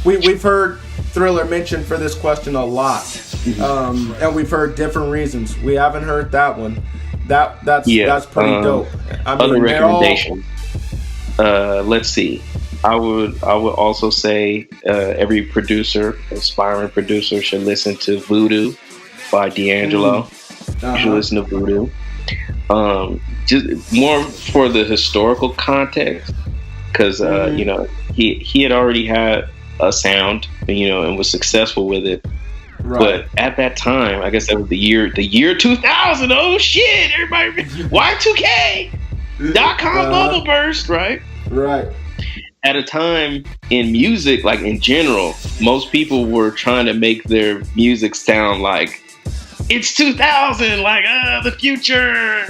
We've heard Thriller mentioned for this question a lot. And we've heard different reasons. We haven't heard that one. That's pretty dope. I mean, other recommendations. Let's see. I would also say every producer, aspiring producer, should listen to Voodoo by D'Angelo. You should listen to Voodoo. Just more for the historical context, because you know, he had already had a sound, you know, and was successful with it. Right. But at that time, I guess that was the year 2000. Oh shit! Everybody, Y2K.com bubble burst, right? Right. At a time in music, like in general, most people were trying to make their music sound like it's 2000, like the future.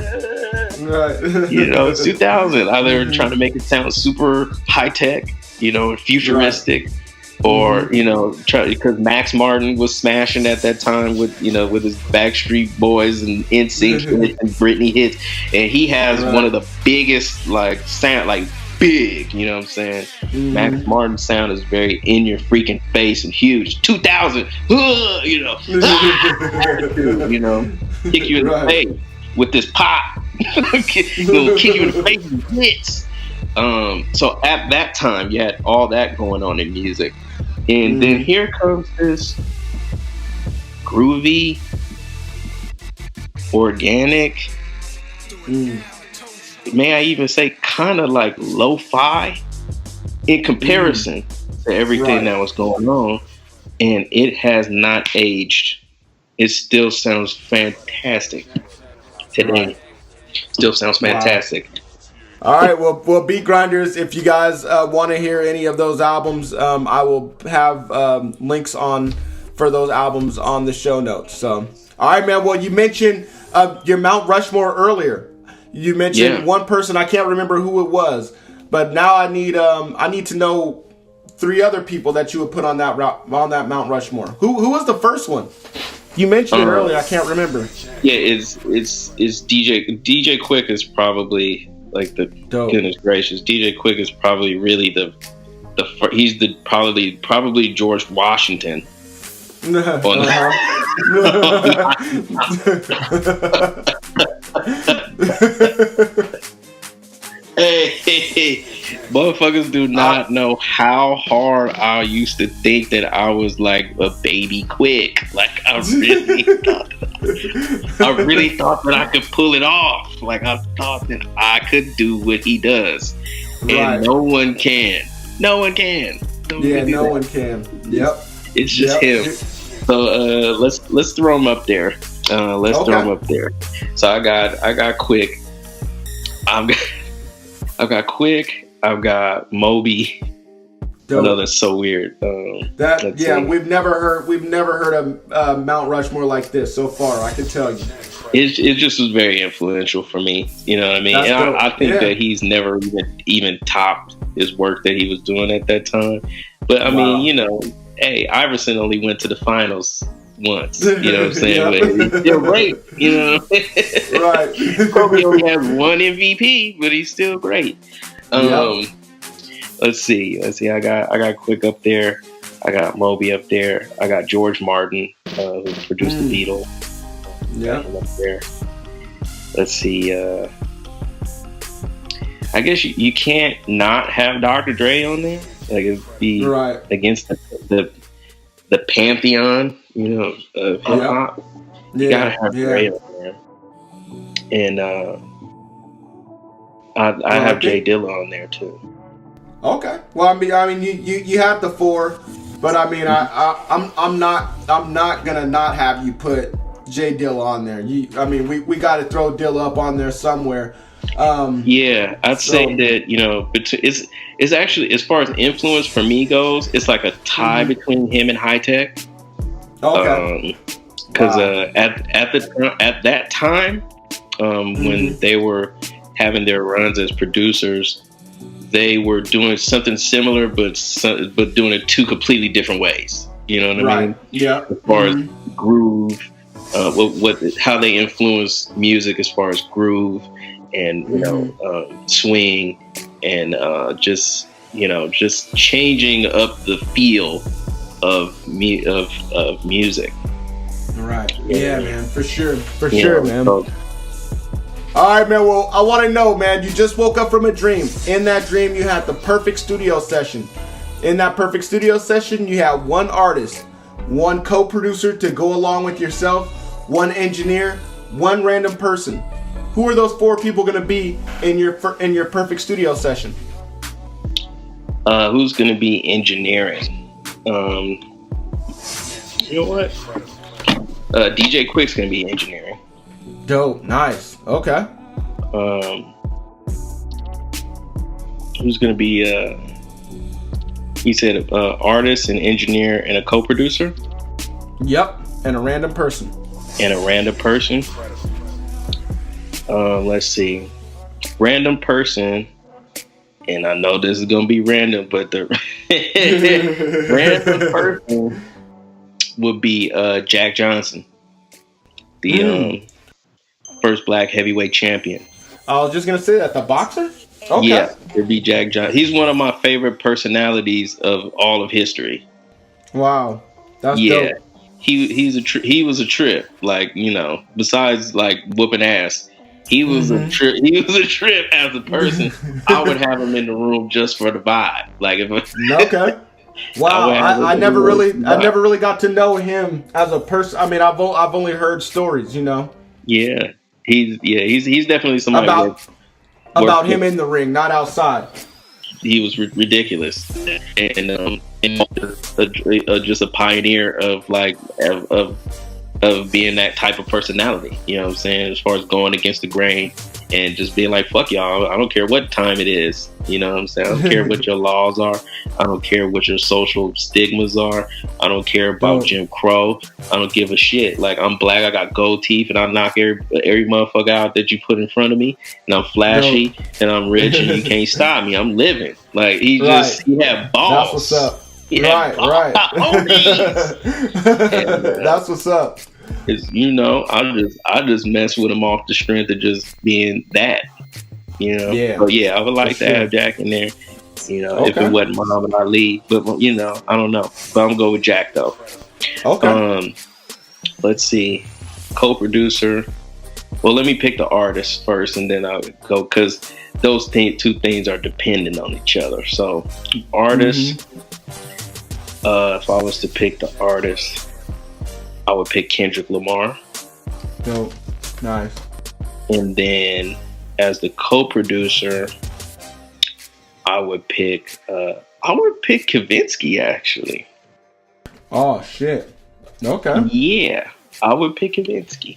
Right. You know, it's 2000. Either trying to make it sound super high tech, you know, futuristic, right. Or you know, because Max Martin was smashing at that time with, you know, with his Backstreet Boys and NSYNC and Britney hits, and he has one of the biggest like sound, like big, you know what I'm saying? Max Martin's sound is very in your freaking face and huge. 2000, you know, you know, kick you in the face with this pop. Kick you in the face with hits. So at that time, you had all that going on in music. And then here comes this groovy, organic, may I even say kind of like lo-fi in comparison to everything that was going on. And it has not aged. It still sounds fantastic today. Still sounds fantastic. All right, well, Beat Grinders, if you guys want to hear any of those albums, I will have links for those albums on the show notes. So, all right, man. Well, you mentioned your Mount Rushmore earlier. You mentioned one person. I can't remember who it was, but now I need to know 3 other people that you would put on that Mount Rushmore. Who was the first one? You mentioned it earlier. I can't remember. Yeah, it's DJ Quick is probably. Like the goodness gracious, DJ Quick is probably really he's probably George Washington. Hey, motherfuckers do not know how hard I used to think that I was like a baby Quick. Like I really thought that I could pull it off. Like I thought that I could do what he does, and no one can. No one can. No one can. Yep. It's just him. So let's throw him up there. Throw him up there. So I got Quick. I've got Quick. I've got Moby. I know that's so weird. We've never heard of Mount Rushmore like this so far. I can tell you. It just was very influential for me. You know what I mean? And I think that he's never even topped his work that he was doing at that time. But I mean, you know, hey, Iverson only went to the finals once. You know what I'm saying? But he's still great. You know what I mean? Right. Probably only has 1 MVP, but he's still great. Let's see. I got Quick up there. I got Moby up there. I got George Martin, who produced the Beatles. Yeah. Up there. Let's see. I guess you can't not have Dr. Dre on there. Like it'd be against the pantheon, you know, of hip hop. You gotta have Dre on there. And I have Jay Dilla on there too. Okay. Well, I mean, you have the 4, but I mean, I'm not gonna not have you put Jay Dilla on there. I mean, we got to throw Dilla up on there somewhere. I'd say that, you know, it's actually, as far as influence for me goes, it's like a tie between him and High Tech. Okay. Because at that time, when they were having their runs as producers, they were doing something similar, but doing it 2 completely different ways. You know what I mean? Yeah. As far as groove, how they influence music as far as groove and you know swing and just changing up the feel of music. Right. Yeah, man. For sure, man. All right, man. Well, I want to know, man. You just woke up from a dream. In that dream, you had the perfect studio session. In that perfect studio session, you had one artist, one co-producer to go along with yourself, one engineer, one random person. Who are those 4 people going to be in your perfect studio session? Who's going to be engineering? You know what? DJ Quick's going to be engineering. Dope. Nice. Okay. Who's going to be, he said, artist, an engineer, and a co-producer? Yep. And a random person. Let's see. Random person, and I know this is going to be random, but the random person would be Jack Johnson, the first black heavyweight champion. I was just going to say that, the boxer? Okay. Yeah, it'd be Jack Johnson. He's one of my favorite personalities of all of history. Wow. That's dope. He was a trip, like, you know, besides like whooping ass. He was a trip. He was a trip as a person. I would have him in the room just for the vibe. Like if okay. Wow, I never really got to know him as a person. I mean, I've only heard stories, you know. Yeah, he's definitely somebody about him in the ring, not outside. He was ridiculous, and just a pioneer of being that type of personality. You know what I'm saying? As far as going against the grain and just being like, fuck y'all, I don't care what time it is. You know what I'm saying? I don't care what your laws are. I don't care what your social stigmas are. I don't care about Jim Crow. I don't give a shit. Like, I'm black, I got gold teeth, and I knock every motherfucker out that you put in front of me. And I'm flashy, and I'm rich, and you can't stop me. I'm living. Like, he had balls. That's what's up. Right. That's what's up. It's, you know, I just mess with him off the strength of just being that, you know. Yeah. But yeah, I would like to have Jack in there, you know, if it wasn't Muhammad Ali. But you know, I don't know. But I'm gonna go with Jack though. Okay. Let's see, co-producer. Well, let me pick the artist first, and then I'll go because those two things are dependent on each other. So, artist. If I was to pick the artist, I would pick Kendrick Lamar. Dope. Nice. And then as the co-producer, I would pick Kavinsky, actually. Oh shit. Okay. Yeah, I would pick Kavinsky.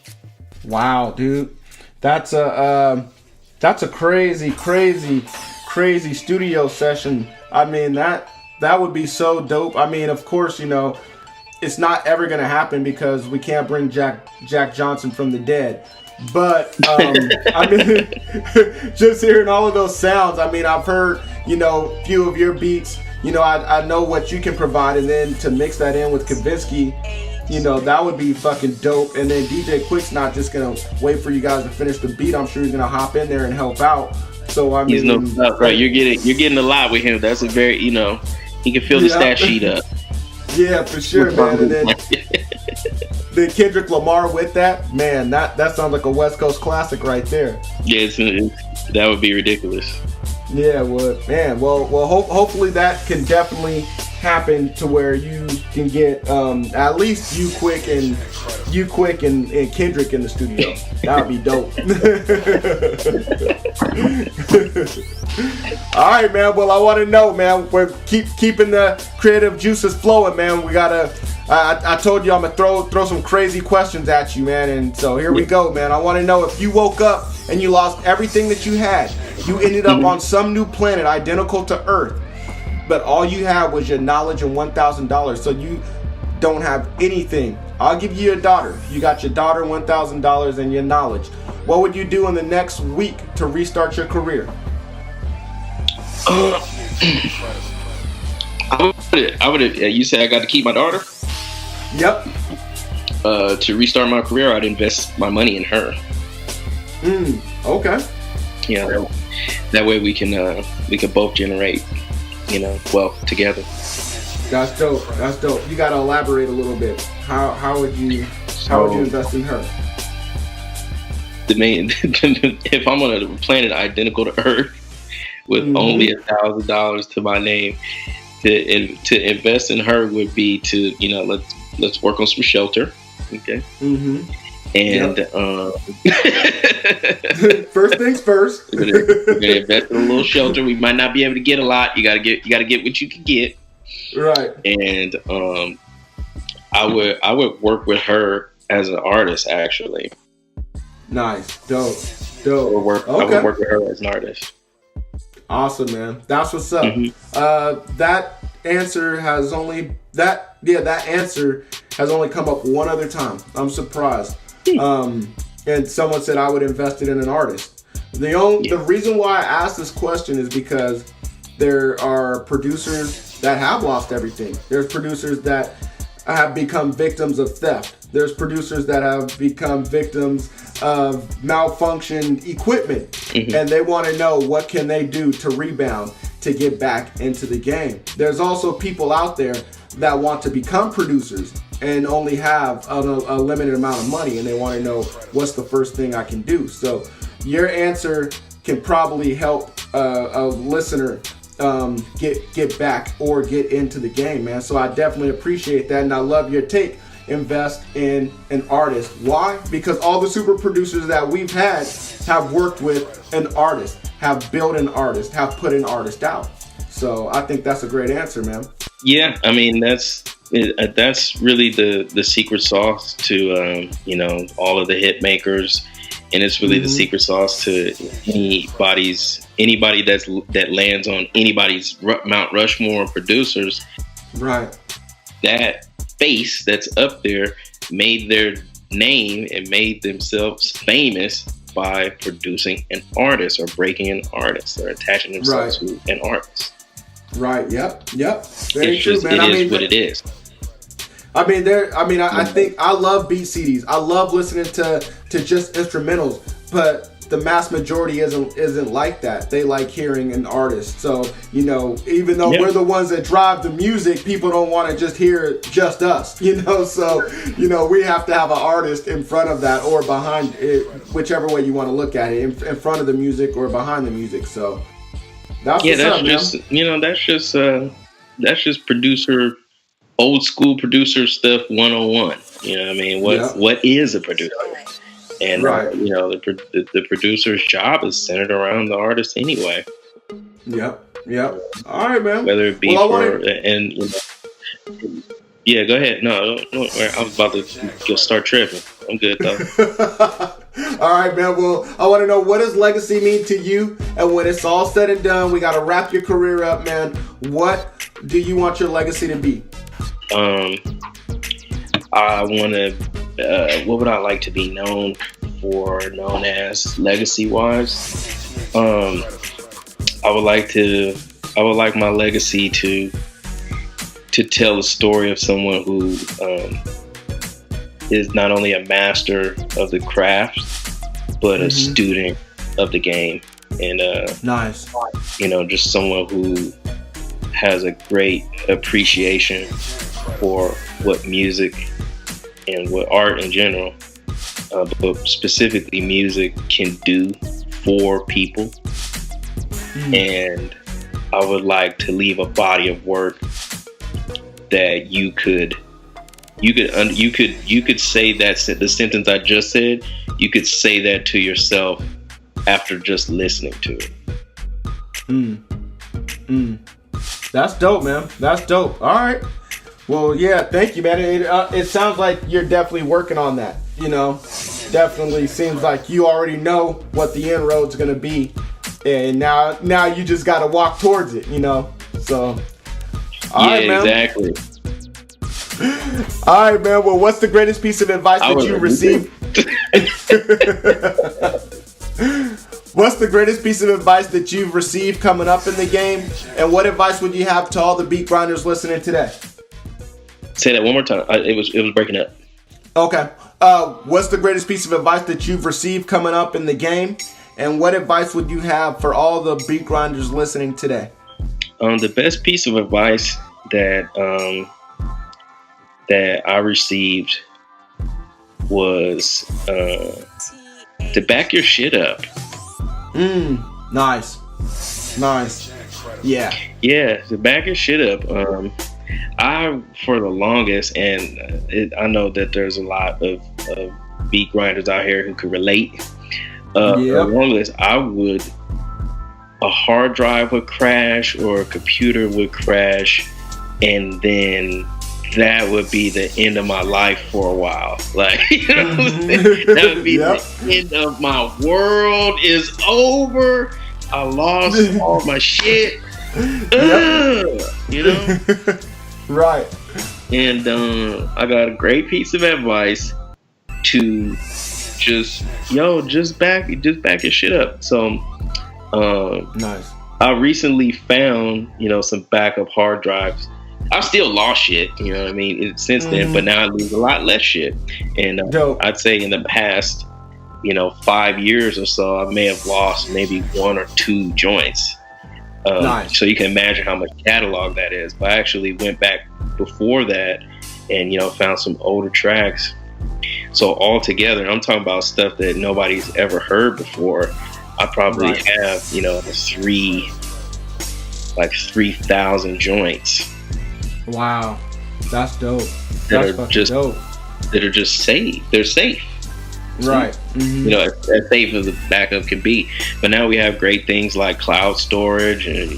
Wow, dude. That's a crazy studio session. I mean, that would be so dope. I mean, of course, you know, it's not ever going to happen because we can't bring Jack Johnson from the dead. But, I mean, just hearing all of those sounds, I mean, I've heard, you know, a few of your beats. You know, I know what you can provide. And then to mix that in with Kavinsky, you know, that would be fucking dope. And then DJ Quick's not just going to wait for you guys to finish the beat. I'm sure he's going to hop in there and help out. So, I mean. He's right. You're getting a lot with him. That's a very, you know. He can fill the stat sheet up. Yeah, for sure, man. And then Kendrick Lamar with that, man, that sounds like a West Coast classic right there. Yeah, that would be ridiculous. Yeah, well, man. Well, hopefully that can definitely happen to where you can get at least you quick and Kendrick in the studio. That would be dope. All right, man. Well, I want to know, man. We're keeping the creative juices flowing, man. We gotta. I told you I'm gonna throw some crazy questions at you, man. And so here we go, man. I want to know if you woke up and you lost everything that you had. You ended up on some new planet identical to Earth, but all you had was your knowledge and $1,000. So you don't have anything. I'll give you your daughter. You got your daughter, $1,000, and your knowledge. What would you do in the next week to restart your career? I would. You said I got to keep my daughter? Yep. To restart my career, I'd invest my money in her. Okay. Yeah. That way we can both generate, you know, wealth together. That's dope. You got to elaborate a little bit. How would you invest in her? the main. If I'm on a planet identical to Earth with only $1,000 to my name, to invest in her would be to let's work on some shelter, okay. And first things first. we're gonna invest in a little shelter. We might not be able to get a lot. You gotta get what you can get. Right. And I would work with her as an artist, actually. Nice. Dope. I would work with her as an artist. Awesome, man. That's what's up. That answer has only that answer has only come up one other time. I'm surprised. And someone said I would invest it in an artist. The reason why I asked this question is because there are producers that have lost everything. There's producers that have become victims of theft. There's producers that have become victims of malfunctioned equipment, and they want to know what can they do to rebound, to get back into the game. There's also people out there that want to become producers and only have a limited amount of money, and they want to know what's the first thing I can do. So your answer can probably help a listener get back or get into the game, man. So I definitely appreciate that, and I love your take. Invest in an artist. Why? Because all the super producers that we've had have worked with an artist, have built an artist, have put an artist out. So I think that's a great answer, man. Yeah, I mean that's really the secret sauce to all of the hit makers, and it's really the secret sauce to anybody that lands on anybody's Mount Rushmore of producers. Right. That face that's up there made their name and made themselves famous by producing an artist or breaking an artist or attaching themselves to an artist. Right. Yep. Very true, man. It is what it is. I think I love beat CDs. I love listening to just instrumentals, but the mass majority isn't like that. They like hearing an artist. So, even though we're the ones that drive the music, people don't want to just hear just us, So, we have to have an artist in front of that or behind it, whichever way you want to look at it, in front of the music or behind the music. So, that's just producer, old school producer stuff 101. You know what I mean? What is a producer? And the producer's yeah, around the artist anyway. Yep. All right, man. Whether it be yeah, go ahead. No, I was about to just start tripping. I'm good though. All right, man. Well, I want to know, what does legacy mean to you? And when it's all said and done, we got to wrap your career up, man. What do you want your legacy to be? I want to. What would I like to be known as legacy wise? I would like my legacy to tell the story of someone who is not only a master of the craft, but a student of the game. And nice. Just someone who has a great appreciation for what music and what art in general, but specifically music, can do for people. And I would like to leave a body of work that you could say that the sentence I just said, you could say that to yourself after just listening to it. That's dope, man. That's dope. All right. Well, yeah, thank you, man. It sounds like you're definitely working on that. Definitely seems like you already know what the inroad's gonna be, and now you just gotta walk towards it. So. All right, man. Exactly. All right, man. Well, what's the greatest piece of advice that you received? What's the greatest piece of advice that you've received coming up in the game, and what advice would you have to all the beat grinders listening today? Say that one more time. It was breaking up. Okay. What's the greatest piece of advice that you've received coming up in the game, and what advice would you have for all the beat grinders listening today? The best piece of advice that I received was to back your shit up. Nice. Yeah, to back your shit up. I, for the longest, and I know that there's a lot of beat grinders out here who could relate. For the longest, a hard drive would crash or a computer would crash, and then that would be the end of my life for a while. Like, you know what I'm saying? That would be the end of my world is over. I lost all my shit. You know? Right. And I got a great piece of advice to just back your shit up. So nice. I recently found, some backup hard drives. I've still lost shit, you know what I mean, since then, but now I lose a lot less shit. And I'd say in the past, 5 years or so, I may have lost maybe 1 or 2 joints. Nice. So you can imagine how much catalog that is. But I actually went back before that and, found some older tracks. So altogether, I'm talking about stuff that nobody's ever heard before. I probably have, 3,000 joints. Wow, that's dope. That are just safe. They're safe. Right. As safe as a backup can be. But now we have great things like cloud storage and,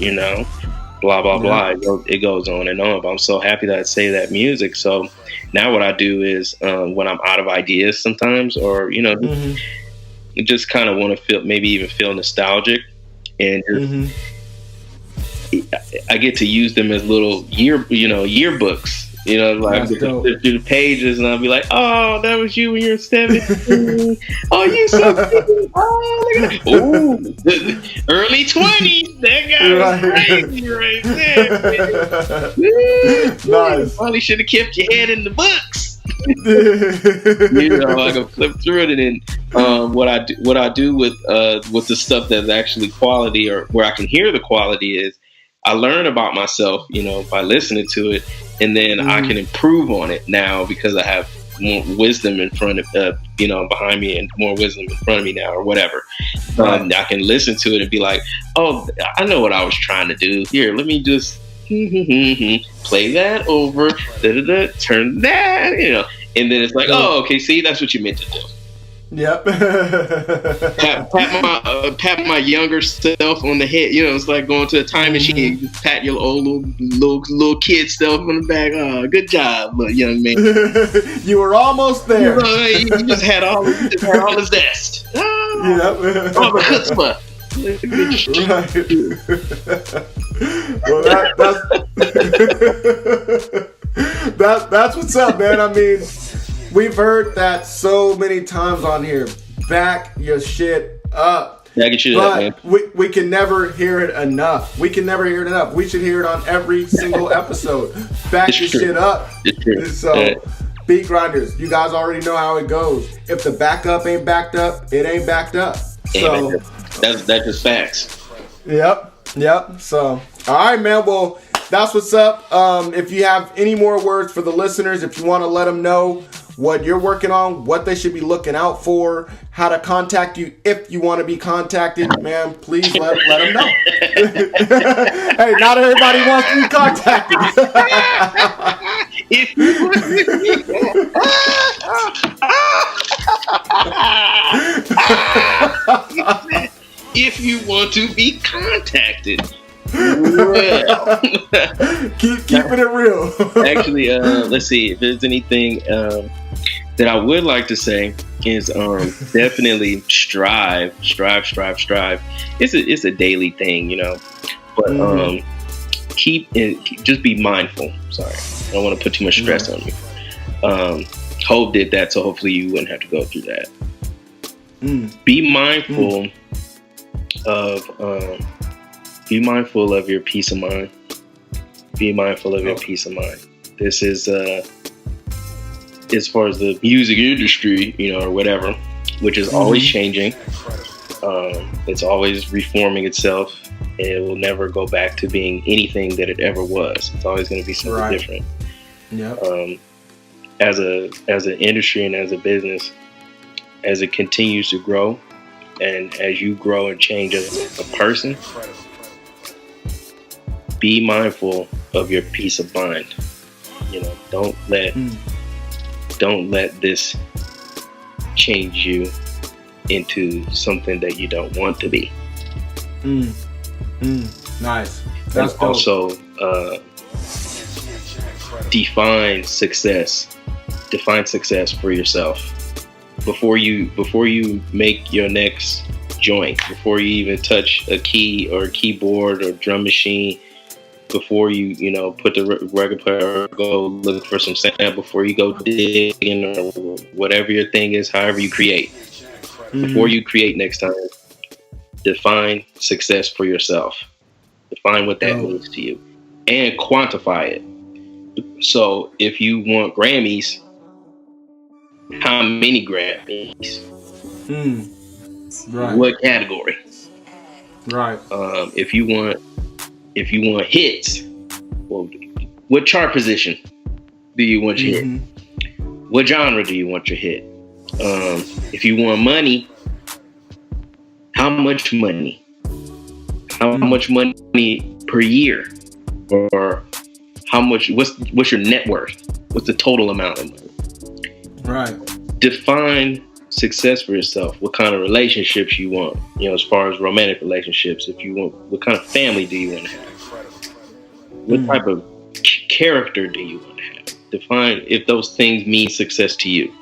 blah, blah, blah. It goes on and on. But I'm so happy that I say that music. So now what I do is when I'm out of ideas sometimes, or, just kind of want to feel nostalgic, and just, I get to use them as little yearbooks. Like through the pages, and I'll be like, "Oh, that was you when you were 17. Oh, you so cute. Oh, look at that. Oh, early 20s. That guy was crazy right there. Nice. Probably should have kept your head in the books." I can flip through it, and then what I do with the stuff that's actually quality, or where I can hear the quality, is I learn about myself, by listening to it, and then I can improve on it now because I have more wisdom in front of, behind me, and more wisdom in front of me now, or whatever. I can listen to it and be like, oh, I know what I was trying to do. Here, let me just play that over, turn that, and then it's like, oh, okay, see, that's what you meant to do. Yep. pat my younger self on the head. It's like going to a time machine. You pat your old little kid self on the back. Oh, good job, little young man. You were almost there. You just had all the zest. Yep. All the chutzpah. Well, that's what's up, man. I mean, we've heard that so many times on here. Back your shit up. Back your shit up, man. We can never hear it enough. We should hear it on every single episode. Back your shit up. It's true. So, beat grinders, you guys already know how it goes. If the backup ain't backed up, it ain't backed up. So that's just facts. Yep. So, all right, man. Well, that's what's up. If you have any more words for the listeners, if you want to let them know what you're working on, what they should be looking out for, how to contact you if you want to be contacted, man, please let them know. Hey, not everybody wants to be contacted. If you want to be contacted. Well, keeping it real. Actually, let's see if there's anything that I would like to say is definitely strive. It's a daily thing, but just be mindful. Sorry, I don't want to put too much stress on you. Hope did that, so hopefully you wouldn't have to go through that. Be mindful of your peace of mind. Be mindful of your peace of mind. This is as far as the music industry, or whatever, which is always changing. It's always reforming itself, and it will never go back to being anything that it ever was. It's always going to be something different. Yep. As an industry and as a business, as it continues to grow, and as you grow and change as a person, be mindful of your peace of mind. You know, don't let this change you into something that you don't want to be. Nice. That's dope. Also, define success. Define success for yourself before you make your next joint. Before you even touch a key or a keyboard or drum machine. Before you put the record player or go look for some sound. Before you go digging or whatever your thing is, however you create. Before you create next time, define success for yourself. Define what that means to you and quantify it. So if you want Grammys, how many Grammys? Right. What category? Right. If you want hits, well, what chart position do you want your hit? What genre do you want your hit? If you want money, how much money? How much money per year? Or how much? What's your net worth? What's the total amount of money? Right. Define success for yourself. What kind of relationships you want? As far as romantic relationships. If you want, what kind of family do you want to have? What type of character do you want to have? Define if those things mean success to you.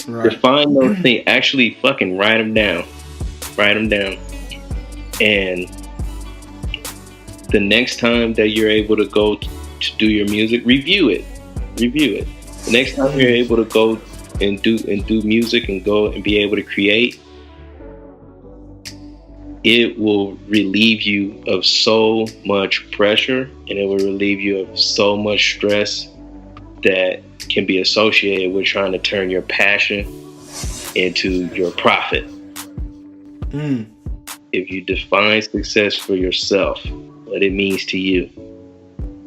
Right. Define those things. Actually, fucking write them down. Write them down. And the next time that you're able to go to do your music, review it. The next time you're able to go and do music and go and be able to create, it will relieve you of so much pressure, and it will relieve you of so much stress that can be associated with trying to turn your passion into your profit. If you define success for yourself, what it means to you,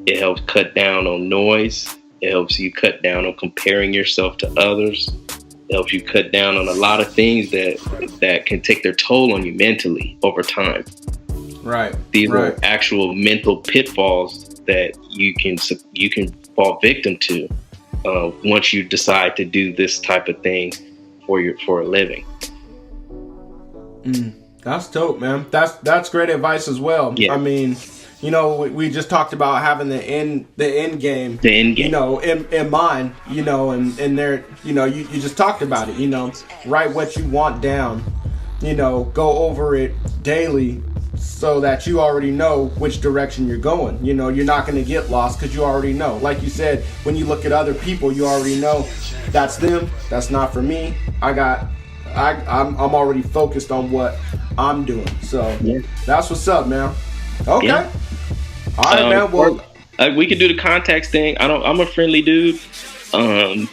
it helps cut down on noise. It helps you cut down on comparing yourself to others. It helps you cut down on a lot of things that can take their toll on you mentally over time. Right. These are actual mental pitfalls that you can fall victim to once you decide to do this type of thing for a living. That's dope, man. That's great advice as well. Yeah. I mean, we just talked about having the end game. The end game. In mind. And there, you just talked about it. Write what you want down. Go over it daily so that you already know which direction you're going. You're not going to get lost because you already know. Like you said, when you look at other people, you already know that's them. That's not for me. I'm already focused on what I'm doing. So that's what's up, man. Okay. Yeah. All right, man. Well, we could do the contacts thing. I'm a friendly dude. I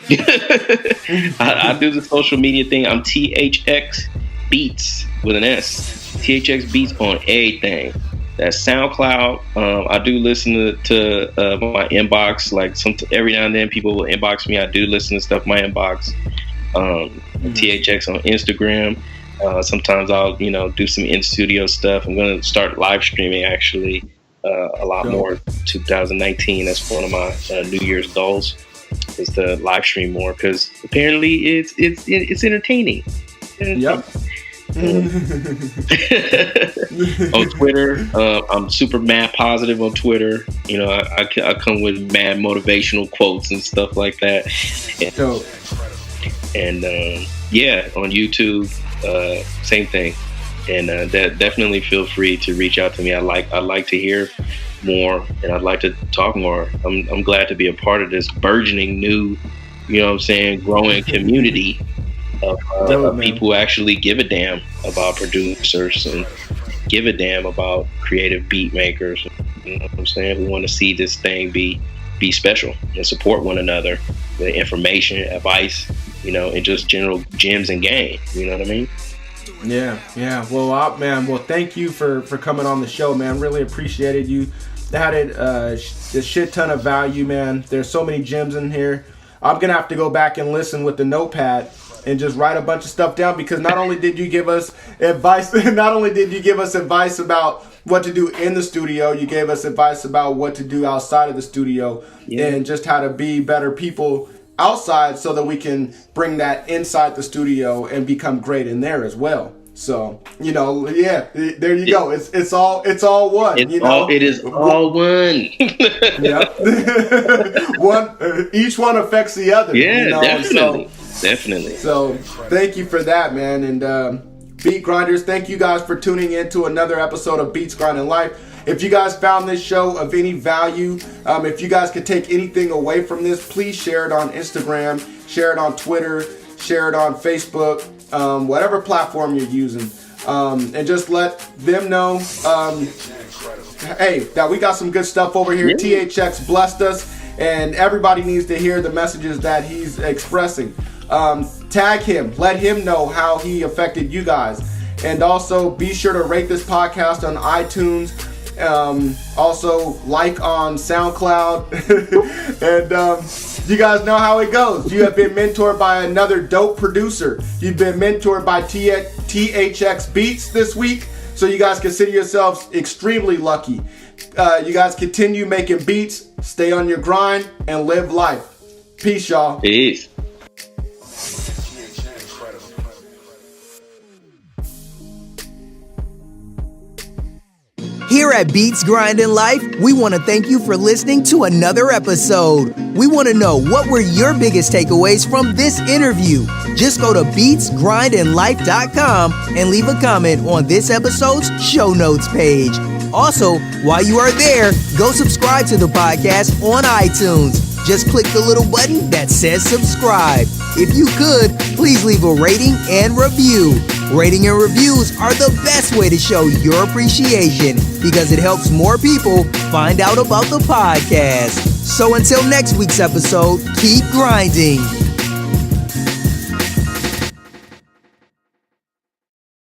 do the social media thing. I'm THX Beats with an S. THX Beats on everything. That's SoundCloud. I do listen to my inbox. Like every now and then, people will inbox me. I do listen to stuff in my inbox. THX on Instagram. Sometimes I'll do some in studio stuff. I'm going to start live streaming actually a lot more 2019. That's one of my New Year's goals, is to live stream more, because apparently it's entertaining. Yep. On Twitter, I'm super mad positive on Twitter. I come with mad motivational quotes and stuff like that. And on YouTube, same thing. And definitely feel free to reach out to me. I'd like to hear more, and I'd like to talk more. I'm glad to be a part of this burgeoning new, growing community of people who actually give a damn about producers and give a damn about creative beat makers. You know what I'm saying? We want to see this thing be special and support one another with information, advice, and just general gems and game. You know what I mean? Yeah. Well, man. Well, thank you for coming on the show, man. Really appreciated you. Added a shit ton of value, man. There's so many gems in here. I'm gonna have to go back and listen with the notepad and just write a bunch of stuff down, because not only did you give us advice, about what to do in the studio, you gave us advice about what to do outside of the studio, and just how to be better people outside so that we can bring that inside the studio and become great in there as well. So, there you go. It's all one. It is all one. Each one affects the other. Yeah, definitely. So thank you for that, man. And Beat Grinders, thank you guys for tuning in to another episode of Beats Grinding Life. If you guys found this show of any value, if you guys could take anything away from this, please share it on Instagram, share it on Twitter, share it on Facebook, whatever platform you're using, and just let them know, hey, that we got some good stuff over here. THX blessed us, and everybody needs to hear the messages that he's expressing. Tag him, let him know how he affected you guys, and also be sure to rate this podcast on iTunes. Also like on SoundCloud. And you guys know how it goes. You have been mentored by another dope producer. You've been mentored by THX Beats this week, so you guys consider yourselves extremely lucky. You guys continue making beats, stay on your grind, and live life. Peace, y'all. Peace. Here at Beats Grinding Life, we want to thank you for listening to another episode. We want to know, what were your biggest takeaways from this interview? Just go to beatsgrindinglife.com and leave a comment on this episode's show notes page. Also, while you are there, go subscribe to the podcast on iTunes. Just click the little button that says subscribe. If you could, please leave a rating and review. Rating and reviews are the best way to show your appreciation, because it helps more people find out about the podcast. So until next week's episode, keep grinding.